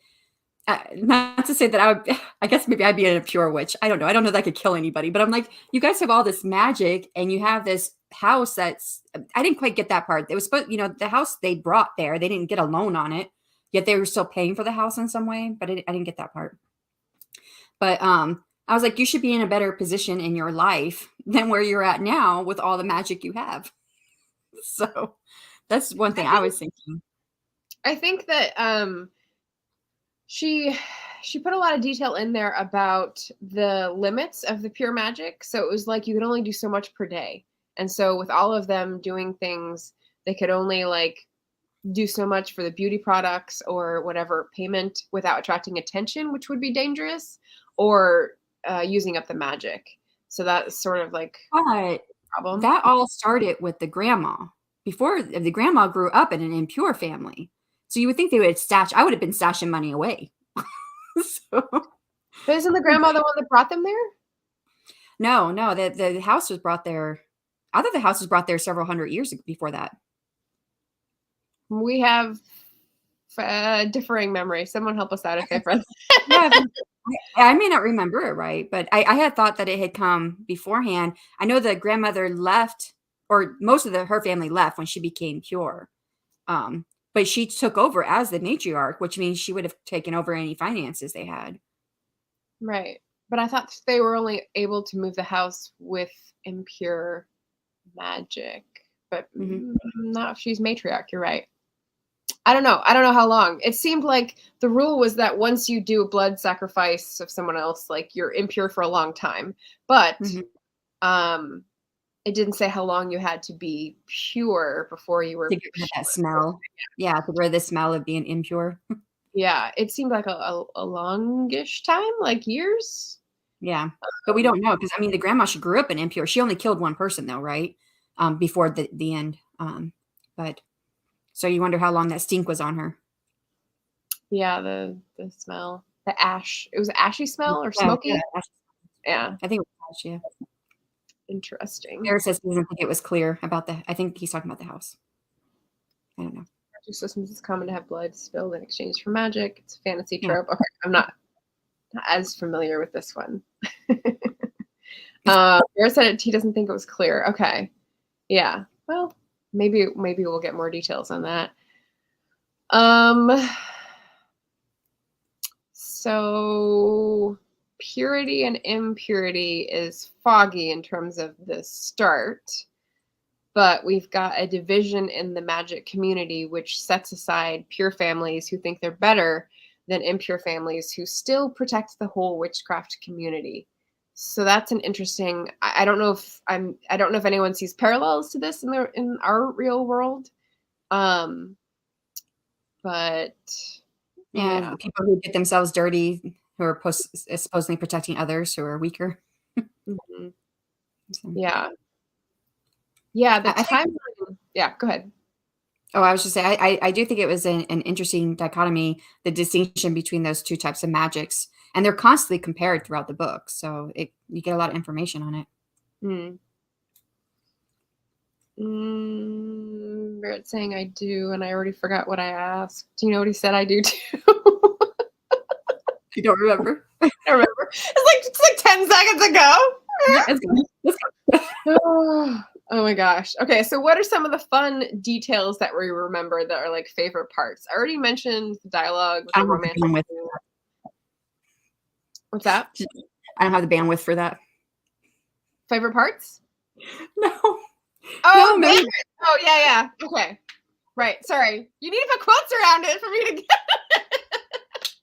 not to say that I guess maybe I'd be a pure witch. I don't know. I don't know that I could kill anybody, but I'm like, you guys have all this magic and you have this house I didn't quite get that part. It was supposed, the house they brought there, they didn't get a loan on it, yet they were still paying for the house in some way, but I didn't get that part. But I was like, you should be in a better position in your life than where you're at now with all the magic you have. So that's one thing I was thinking. I think that she put a lot of detail in there about the limits of the pure magic. So it was like you could only do so much per day. And so with all of them doing things, they could only like do so much for the beauty products or whatever payment without attracting attention, which would be dangerous, or using up the magic. So that's sort of like a problem. That all started with the grandma. Before, the grandma grew up in an impure family. So you would think they would I would have been stashing money away. But isn't the grandma the one that brought them there? No, the house was brought there. I thought the house was brought there several hundred years before that. We have differing memory. Someone help us out if they've read Yeah, I may not remember it right, but I had thought that it had come beforehand. I know the grandmother left, or most of her family left when she became pure. But she took over as the matriarch, which means she would have taken over any finances they had. Right. But I thought they were only able to move the house with impure magic. But not if she's matriarch, you're right. I don't know. I don't know how long. It seemed like the rule was that once you do a blood sacrifice of someone else, like you're impure for a long time. But it didn't say how long you had to be pure before you were to get rid of that smell. Yeah, to get rid of the smell of being impure. Yeah, it seemed like a longish time, like years. Yeah, but we don't know, because I mean, the grandma, she grew up in impure. She only killed one person though, right? Before the end. But so you wonder how long that stink was on her. Yeah, the smell, the ash. It was an ashy smell or smoky. Yeah, I think it was ash. Yeah. Interesting. Eric says he doesn't think it was clear about I think he's talking about the house. I don't know. Systems is common to have blood spilled in exchange for magic. It's a fantasy trope. Okay, I'm not as familiar with this one. Eric said he doesn't think it was clear. Okay, yeah. Well, maybe we'll get more details on that. So purity and impurity is foggy in terms of the start, but we've got a division in the magic community which sets aside pure families who think they're better than impure families who still protect the whole witchcraft community. So that's an interesting. I don't know if anyone sees parallels to this in our real world, but yeah, people who get themselves dirty, who are supposedly protecting others who are weaker. So. Yeah. The timeline. Yeah, go ahead. Oh, I was just saying, I do think it was an interesting dichotomy, the distinction between those two types of magics, and they're constantly compared throughout the book. So you get a lot of information on it. Barrett's saying I do, and I already forgot what I asked. Do you know what he said I do too? You don't remember? I remember. It's like 10 seconds ago. Let's go. Oh my gosh. Okay, so what are some of the fun details that we remember that are like favorite parts? I already mentioned the dialogue with the romantic. What's that? I don't have the bandwidth for that. Favorite parts? No. Oh, no, oh yeah. Okay. Right. Sorry. You need to put quotes around it for me to get it.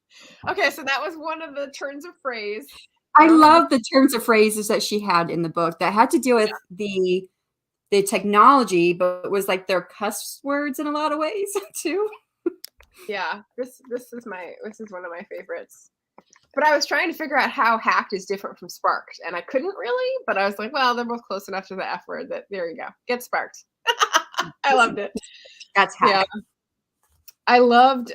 Okay, so that was one of the turns of phrase. I love the turns of phrases that she had in the book that had to do with the technology, but it was like their cuss words in a lot of ways too. Yeah, this is one of my favorites. But I was trying to figure out how hacked is different from sparked, and I couldn't really, but I was like, well, they're both close enough to the F word that there you go. Get sparked. I loved it. That's hack. Yeah. I loved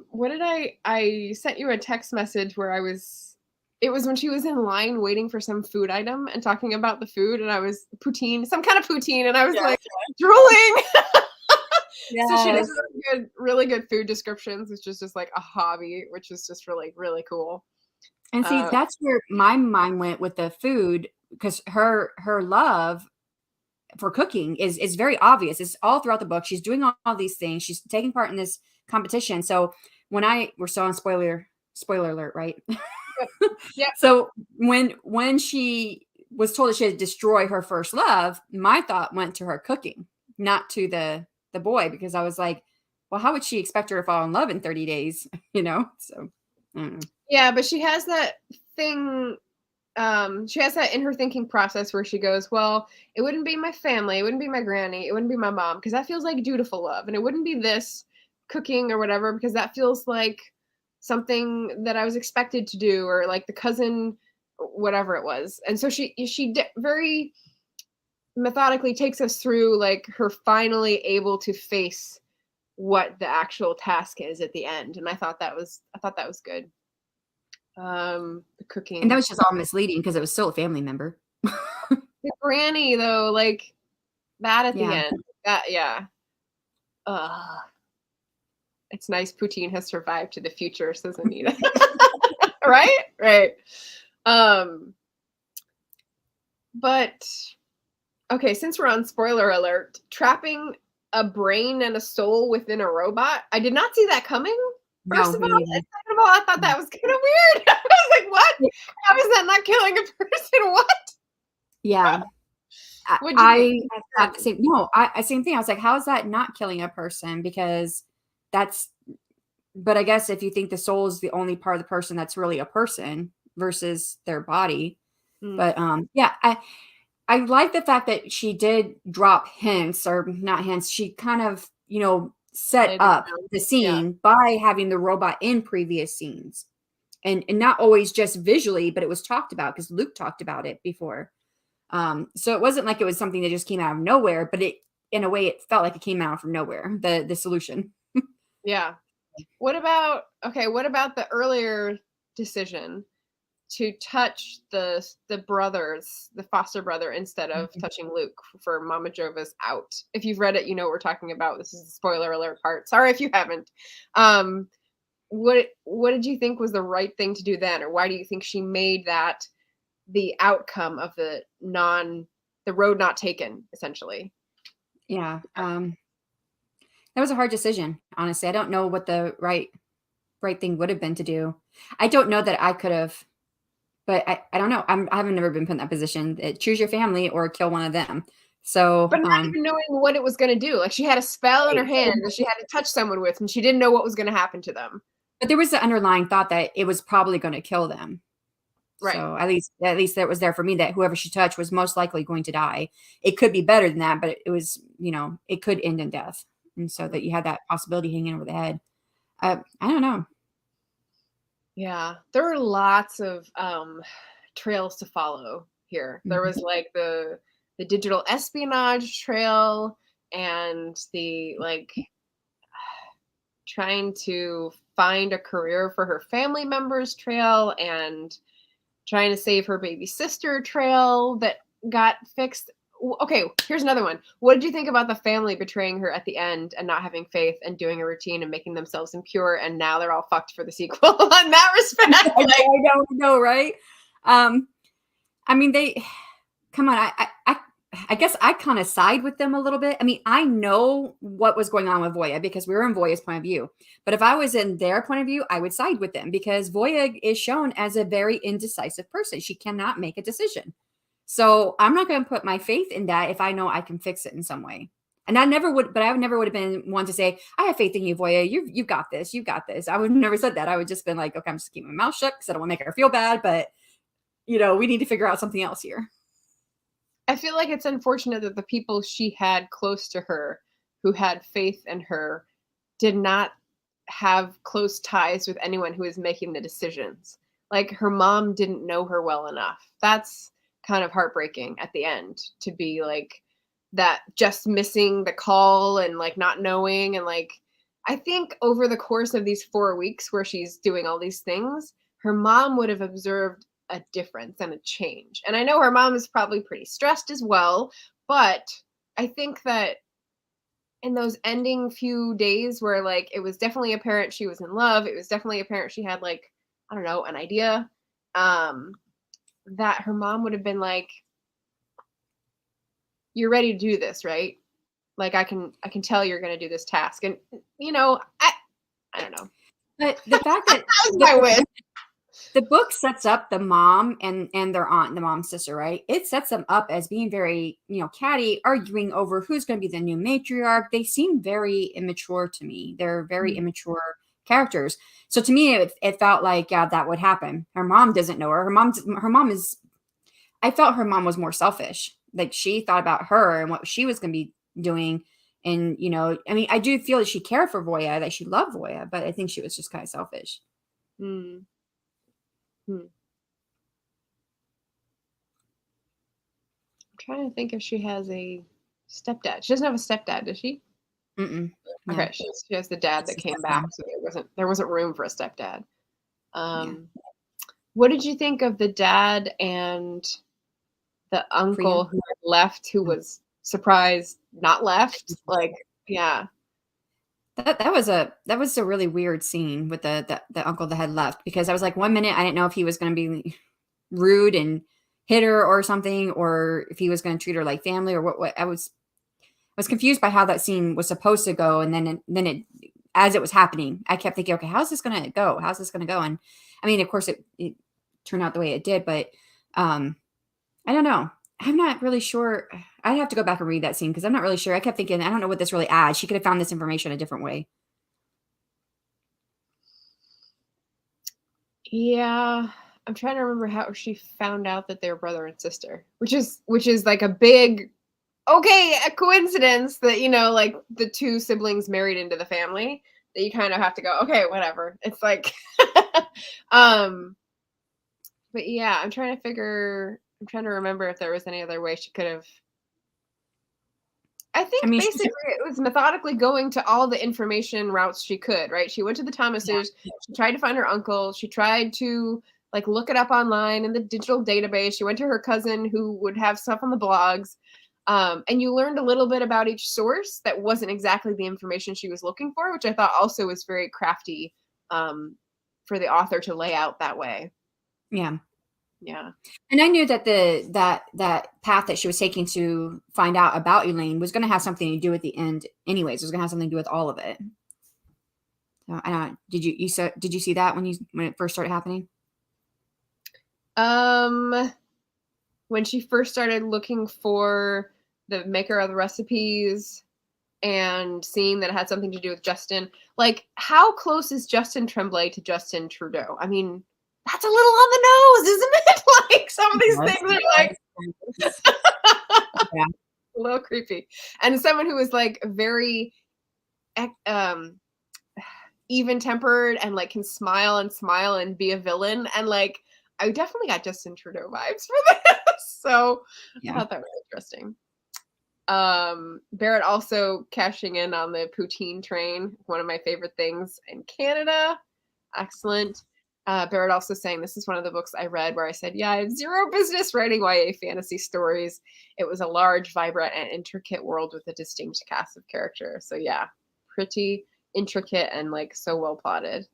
what did I sent you a text message where it was when she was in line waiting for some food item and talking about the food, and I was some kind of poutine, and I was like drooling. So she does really good food descriptions, which is just like a hobby, which is just really, really cool. And see, that's where my mind went with the food, because her love for cooking is very obvious. It's all throughout the book. She's doing all these things. She's taking part in this competition. So we're still on spoiler alert, right? Yeah. So when she was told that she had to destroy her first love, my thought went to her cooking, not to the boy, because I was like, well, how would she expect her to fall in love in 30 days? So I don't know. Yeah, but she has that thing. She has that in her thinking process where she goes, well, it wouldn't be my family, it wouldn't be my granny, it wouldn't be my mom, because that feels like dutiful love, and it wouldn't be this cooking or whatever, because that feels like something that I was expected to do, or like the cousin, whatever it was. And so she very methodically takes us through like her finally able to face what the actual task is at the end, and I thought that was good. The cooking, and that was just all misleading because it was still a family member. The granny though, like that at the end, it's nice poutine has survived to the future, says Anita. right. But okay, since we're on spoiler alert, trapping a brain and a soul within a robot, I did not see that coming. First of all, I thought that was kind of weird. I was like, what? How is that not killing a person? What? Yeah. I thought the same. No, same thing. I was like, how is that not killing a person? Because but I guess if you think the soul is the only part of the person that's really a person versus their body. But I like the fact that she did drop hints, or not hints. She kind of, set up the scene by having the robot in previous scenes, and not always just visually, but it was talked about because Luke talked about it before. So it wasn't like it was something that just came out of nowhere, but in a way it felt like it came out from nowhere, the solution. Yeah. What about the earlier decision to touch the brothers, the foster brother, instead of touching Luke for Mama Jova's out? If you've read it, you know what we're talking about. This is the spoiler alert part. Sorry if you haven't. What did you think was the right thing to do then, or why do you think she made that the outcome of the road not taken, essentially? Yeah. That was a hard decision, honestly. I don't know what the right thing would have been to do. I don't know that I could have, but I don't know. I've never been put in that position. Choose your family or kill one of them. So, but not even knowing what it was going to do. Like, she had a spell in her hand that she had to touch someone with, and she didn't know what was going to happen to them. But there was the underlying thought that it was probably going to kill them. Right. So at least that was there for me, that whoever she touched was most likely going to die. It could be better than that, but it was, it could end in death. And so that you had that possibility hanging over the head. I don't know. Yeah. There are lots of trails to follow here. There was like the digital espionage trail, and the like trying to find a career for her family members trail and trying to save her baby sister trail that got fixed. Okay, here's another one. What did you think about the family betraying her at the end and not having faith and doing a routine and making themselves impure, and now they're all fucked for the sequel in that respect? I don't know, right? I mean, come on. I guess I kind of side with them a little bit. I mean, I know what was going on with Voya because we were in Voya's point of view. But if I was in their point of view, I would side with them because Voya is shown as a very indecisive person. She cannot make a decision. So I'm not going to put my faith in that if I know I can fix it in some way. And I never would have been one to say, I have faith in you, Voya. You've got this. You got this. I would have never said that. I would just been like, okay, I'm just keeping my mouth shut because I don't want to make her feel bad. But, we need to figure out something else here. I feel like it's unfortunate that the people she had close to her who had faith in her did not have close ties with anyone who was making the decisions. Like her mom didn't know her well enough. That's kind of heartbreaking at the end to be like that, just missing the call and like not knowing. And like, I think over the course of these 4 weeks where she's doing all these things, her mom would have observed a difference and a change. And I know her mom is probably pretty stressed as well, but I think that in those ending few days where like it was definitely apparent she was in love, it was definitely apparent she had like, I don't know, an idea, that her mom would have been like, you're ready to do this, right? Like I can tell you're going to do this task. And I don't know. But the fact that my win. The book sets up the mom and their aunt, the mom's sister, right? It sets them up as being very, catty, arguing over who's going to be the new matriarch. They seem very immature to me. They're very immature characters. So to me, it felt like, yeah, that would happen. Her mom doesn't know her. I felt her mom was more selfish. Like she thought about her and what she was going to be doing. And, I mean, I do feel that she cared for Voya, that she loved Voya, but I think she was just kind of selfish. I'm trying to think if she has a stepdad. She doesn't have a stepdad, does she? No. Okay, she has the dad that came back, so there wasn't room for a stepdad. What did you think of the dad and the uncle who had left, who was surprised not left? Like, yeah. That was a really weird scene with the uncle that had left, because I was like, 1 minute I didn't know if he was going to be rude and hit her or something, or if he was going to treat her like family, or what. I was confused by how that scene was supposed to go, and then it as it was happening, I kept thinking, okay, how's this going to go? How's this going to go? And I mean, of course, it turned out the way it did, but I don't know. I'm not really sure. I'd have to go back and read that scene because I'm not really sure. I kept thinking, I don't know what this really adds. She could have found this information a different way. Yeah. I'm trying to remember how she found out that they're brother and sister, which is like a big, a coincidence that, like the two siblings married into the family, that you kind of have to go, okay, whatever. It's like, but yeah, I'm trying to remember if there was any other way she could have. I think basically it was methodically going to all the information routes she could, right? She went to the Thomases. Yeah. She tried to find her uncle. She tried to like look it up online in the digital database. She went to her cousin who would have stuff on the blogs. And you learned a little bit about each source that wasn't exactly the information she was looking for, which I thought also was very crafty for the author to lay out that way. Yeah. Yeah. And I knew that that path that she was taking to find out about Elaine was going to have something to do at the end anyways. It was going to have something to do with all of it. So, did you see that when it first started happening? When she first started looking for the maker of the recipes and seeing that it had something to do with Justin, like how close is Justin Tremblay to Justin Trudeau? I mean, that's a little on the nose, isn't it? Like some of these things are like a little creepy. And someone who is like very even-tempered and like can smile and be a villain, and like I definitely got Justin Trudeau vibes for this. So I thought that was interesting. Barrett also cashing in on the poutine train, one of my favorite things in Canada. Excellent. Barrett also saying, this is one of the books I read where I said, yeah, I have zero business writing YA fantasy stories. It was a large, vibrant, and intricate world with a distinct cast of characters. So yeah, pretty intricate and like so well plotted.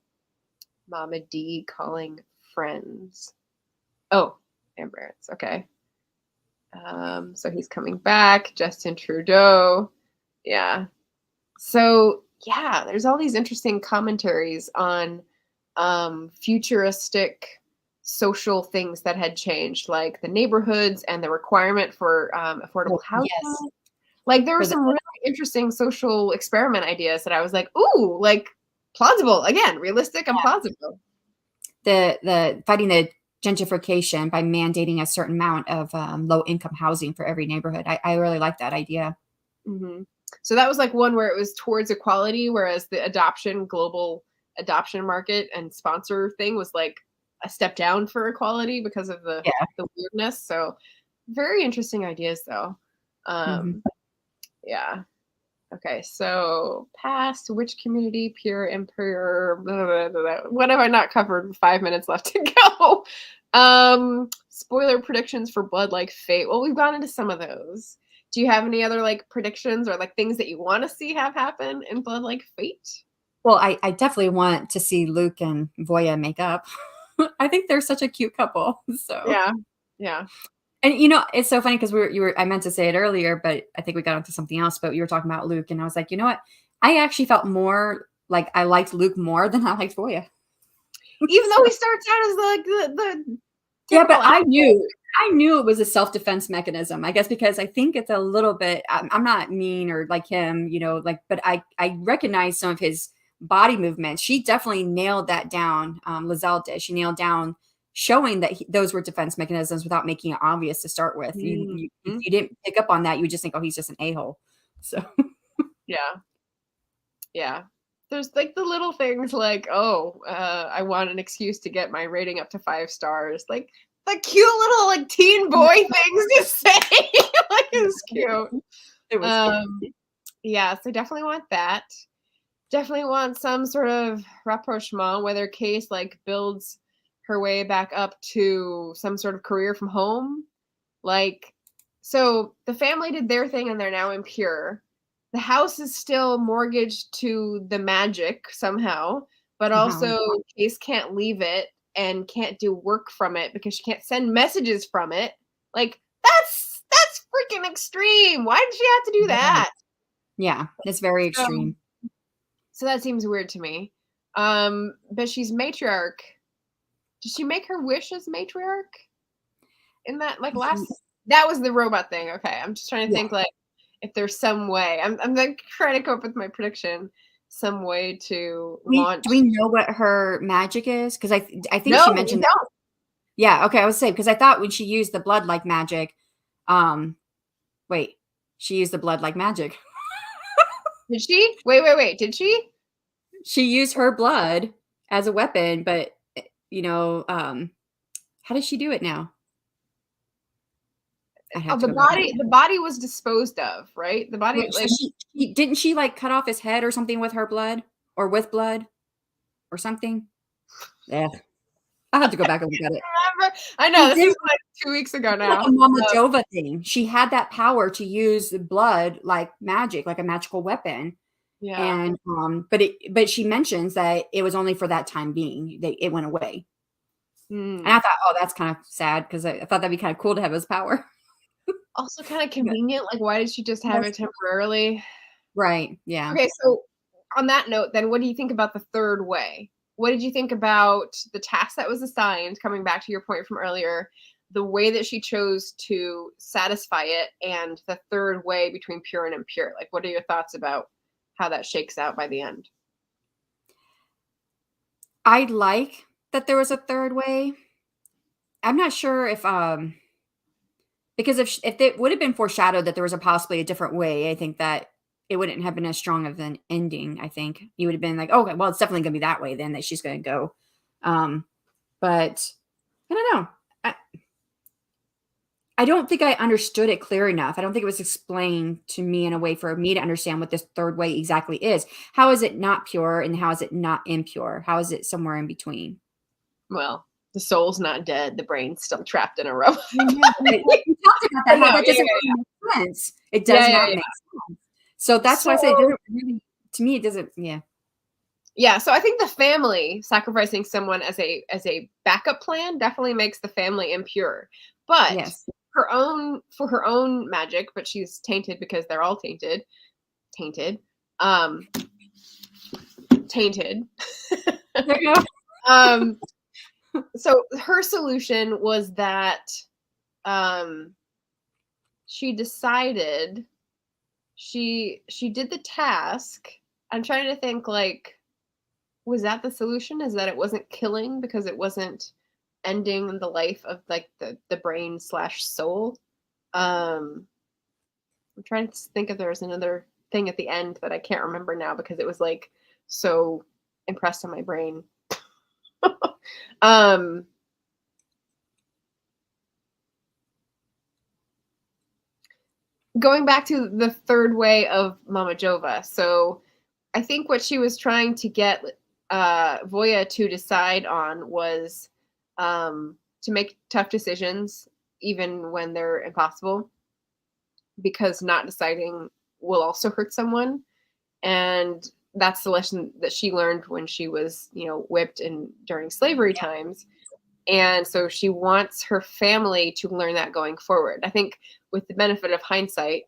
Mama D calling friends. Oh, and Barrett's okay. So he's coming back. Justin Trudeau. Yeah. So yeah, there's all these interesting commentaries on futuristic social things that had changed, like the neighborhoods and the requirement for affordable housing. Yes. Like there were some really interesting social experiment ideas that I was like, ooh, like plausible. Again, realistic and plausible. The fighting the gentrification by mandating a certain amount of low income housing for every neighborhood. I really like that idea. Mm-hmm. So that was like one where it was towards equality, whereas the global adoption market and sponsor thing was like a step down for equality because of the weirdness. So very interesting ideas though. Yeah. Okay, so past, which community, pure, impure, blah, blah, blah, blah. What have I not covered? 5 minutes left to go. Spoiler predictions for Blood Like Fate. Well, we've gone into some of those. Do you have any other like predictions or like things that you want to see have happen in Blood Like Fate? Well, I definitely want to see Luke and Voya make up. I think they're such a cute couple. So yeah. And you know, it's so funny because I meant to say it earlier, but I think we got onto something else. But you were talking about Luke, and I was like, you know what? I actually felt more like I liked Luke more than I liked Voya. Even though he starts out as like the yeah, but I knew it was a self-defense mechanism. I guess because I think it's a little bit. I'm not mean or like him, you know, like, but I recognize some of his body movements. She definitely nailed that down. Lizelle did. She nailed down showing that those were defense mechanisms without making it obvious to start with. If you didn't pick up on that, you would just think, oh, he's just an a-hole. So yeah. There's like the little things like, I want an excuse to get my rating up to 5 stars. Like the cute little like teen boy things to say. Like it's cute. It was cute. Yeah, so definitely want that. Definitely want some sort of rapprochement, whether Case like builds her way back up to some sort of career from home. Like, so the family did their thing and they're now impure. The house is still mortgaged to the magic somehow, but also Case can't leave it and can't do work from it because she can't send messages from it. Like, that's freaking extreme. Why did she have to do that? Yeah, it's very extreme. So that seems weird to me. But she's matriarch. Did she make her wish as matriarch? In that like that was the robot thing. Okay, I'm just trying to think like if there's some way. I'm like trying to come up with my prediction. Some way to launch. Do we know what her magic is? Because I think she mentioned that. Yeah. Okay. I was saying because I thought when she used the blood like magic, wait, she used the blood like magic. Did she? Wait. Did she? She used her blood as a weapon, but you know, how does she do it now? The body was disposed of, right? The body, wait, like didn't she like cut off his head or something with her blood or with blood or something? Yeah, I have to go back and look at it. I know this is like 2 weeks ago now. Like a Mama Jova thing. She had that power to use the blood like magic, like a magical weapon. Yeah. And but she mentions that it was only for that time being. It went away. And I thought, oh, that's kind of sad because I thought that'd be kind of cool to have his power. Also kind of convenient. Like, why did she just have it temporarily? Right. Yeah. Okay. So on that note, then what do you think about the third way? What did you think about the task that was assigned, coming back to your point from earlier, the way that she chose to satisfy it, and the third way between pure and impure? Like, what are your thoughts about how that shakes out by the end? I like that there was a third way. I'm not sure if because if it would have been foreshadowed that there was possibly a different way, I think that it wouldn't have been as strong of an ending. I think you would have been like, okay, well, it's definitely going to be that way then that she's going to go. But I don't know. I don't think I understood it clear enough. I don't think it was explained to me in a way for me to understand what this third way exactly is. How is it not pure and how is it not impure? How is it somewhere in between? Well, the soul's not dead. The brain's still trapped in a robot. I know. We talked about that. How No, that doesn't really make sense. It does Yeah, not yeah. make sense. So that's why I say it doesn't really, to me, it doesn't. Yeah. Yeah, so I think the family sacrificing someone as a backup plan definitely makes the family impure. But Yes. for her own magic, but she's tainted because they're all tainted. Tainted. Um tainted. There you go. So her solution was that she decided she did the task. I'm trying to think, like, was that the solution? Is that it wasn't killing because it wasn't ending the life of like the brain slash soul? I'm trying to think if there was another thing at the end that I can't remember now because it was like so impressed on my brain. um Going back to the third way of Mama Jova. So I think what she was trying to get Voya to decide on was to make tough decisions, even when they're impossible, because not deciding will also hurt someone. And that's the lesson that she learned when she was, whipped during slavery times. And so she wants her family to learn that going forward. I think with the benefit of hindsight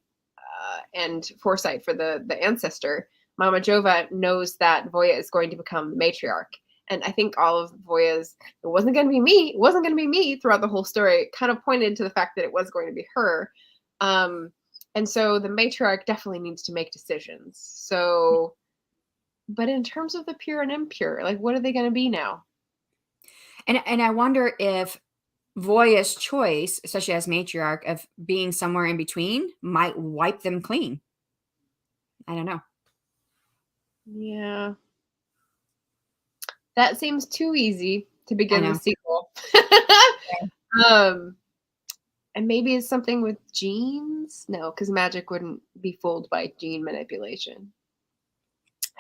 and foresight for the ancestor, Mama Jova knows that Voya is going to become the matriarch. And I think all of Voya's, it wasn't going to be me throughout the whole story, kind of pointed to the fact that it was going to be her. And so the matriarch definitely needs to make decisions. So, but in terms of the pure and impure, like, what are they going to be now? And I wonder if Voya's choice, especially as matriarch, of being somewhere in between might wipe them clean. I don't know. Yeah. That seems too easy to begin the sequel. And maybe it's something with genes? No, because magic wouldn't be fooled by gene manipulation.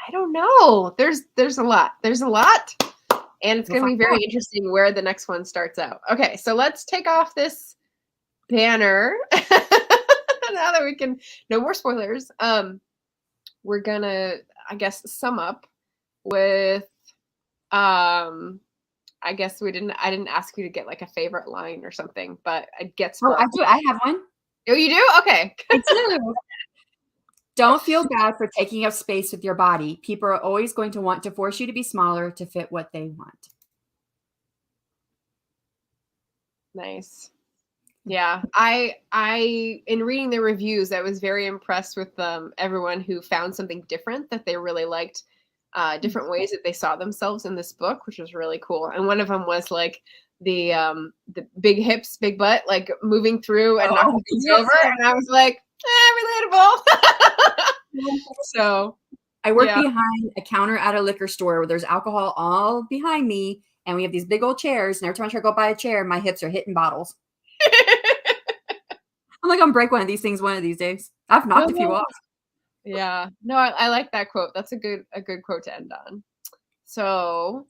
I don't know. There's a lot. There's a lot. And it's going to be very interesting where the next one starts out. Okay, so let's take off this banner. Now that we can, no more spoilers. We're going to, I guess, sum up with, I guess I didn't ask you to get like a favorite line or something, but I'd get spoiled. Oh, I do. I have one. Oh, you do? Okay. I do. Don't feel bad for taking up space with your body. People are always going to want to force you to be smaller to fit what they want. Nice. Yeah. I in reading the reviews, I was very impressed with everyone who found something different that they really liked, different ways that they saw themselves in this book, which was really cool. And one of them was like the big hips, big butt, like moving through and knocking things over. And I was like, relatable. So I work behind a counter at a liquor store where there's alcohol all behind me, and we have these big old chairs, and every time I try to go buy a chair, my hips are hitting bottles. I'm like, I'm gonna break one of these things one of these days. I've knocked a few off. Yeah. No, I like that quote. That's a good quote to end on. So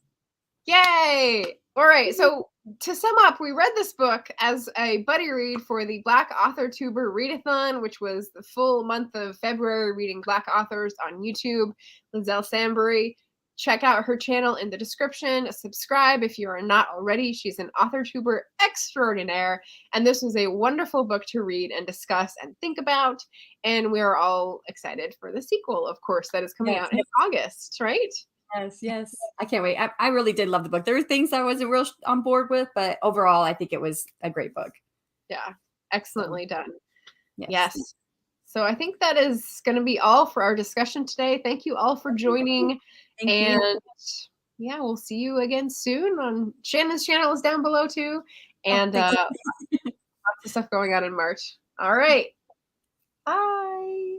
yay! All right. So to sum up, we read this book as a buddy read for the Black Authortuber Readathon, which was the full month of February reading Black authors on YouTube. Lizelle Sambury, check out her channel in the description. Subscribe if you are not already. She's an Authortuber extraordinaire. And this was a wonderful book to read and discuss and think about. And we're all excited for the sequel, of course, that is coming out in August, right? Yes. I can't wait. I really did love the book. There were things I wasn't real on board with, but overall, I think it was a great book. Yeah. Excellently done. Yes. So I think that is going to be all for our discussion today. Thank you all for joining. And yeah, we'll see you again soon. On Shannon's channel is down below too. And lots of stuff going on in March. All right. Bye.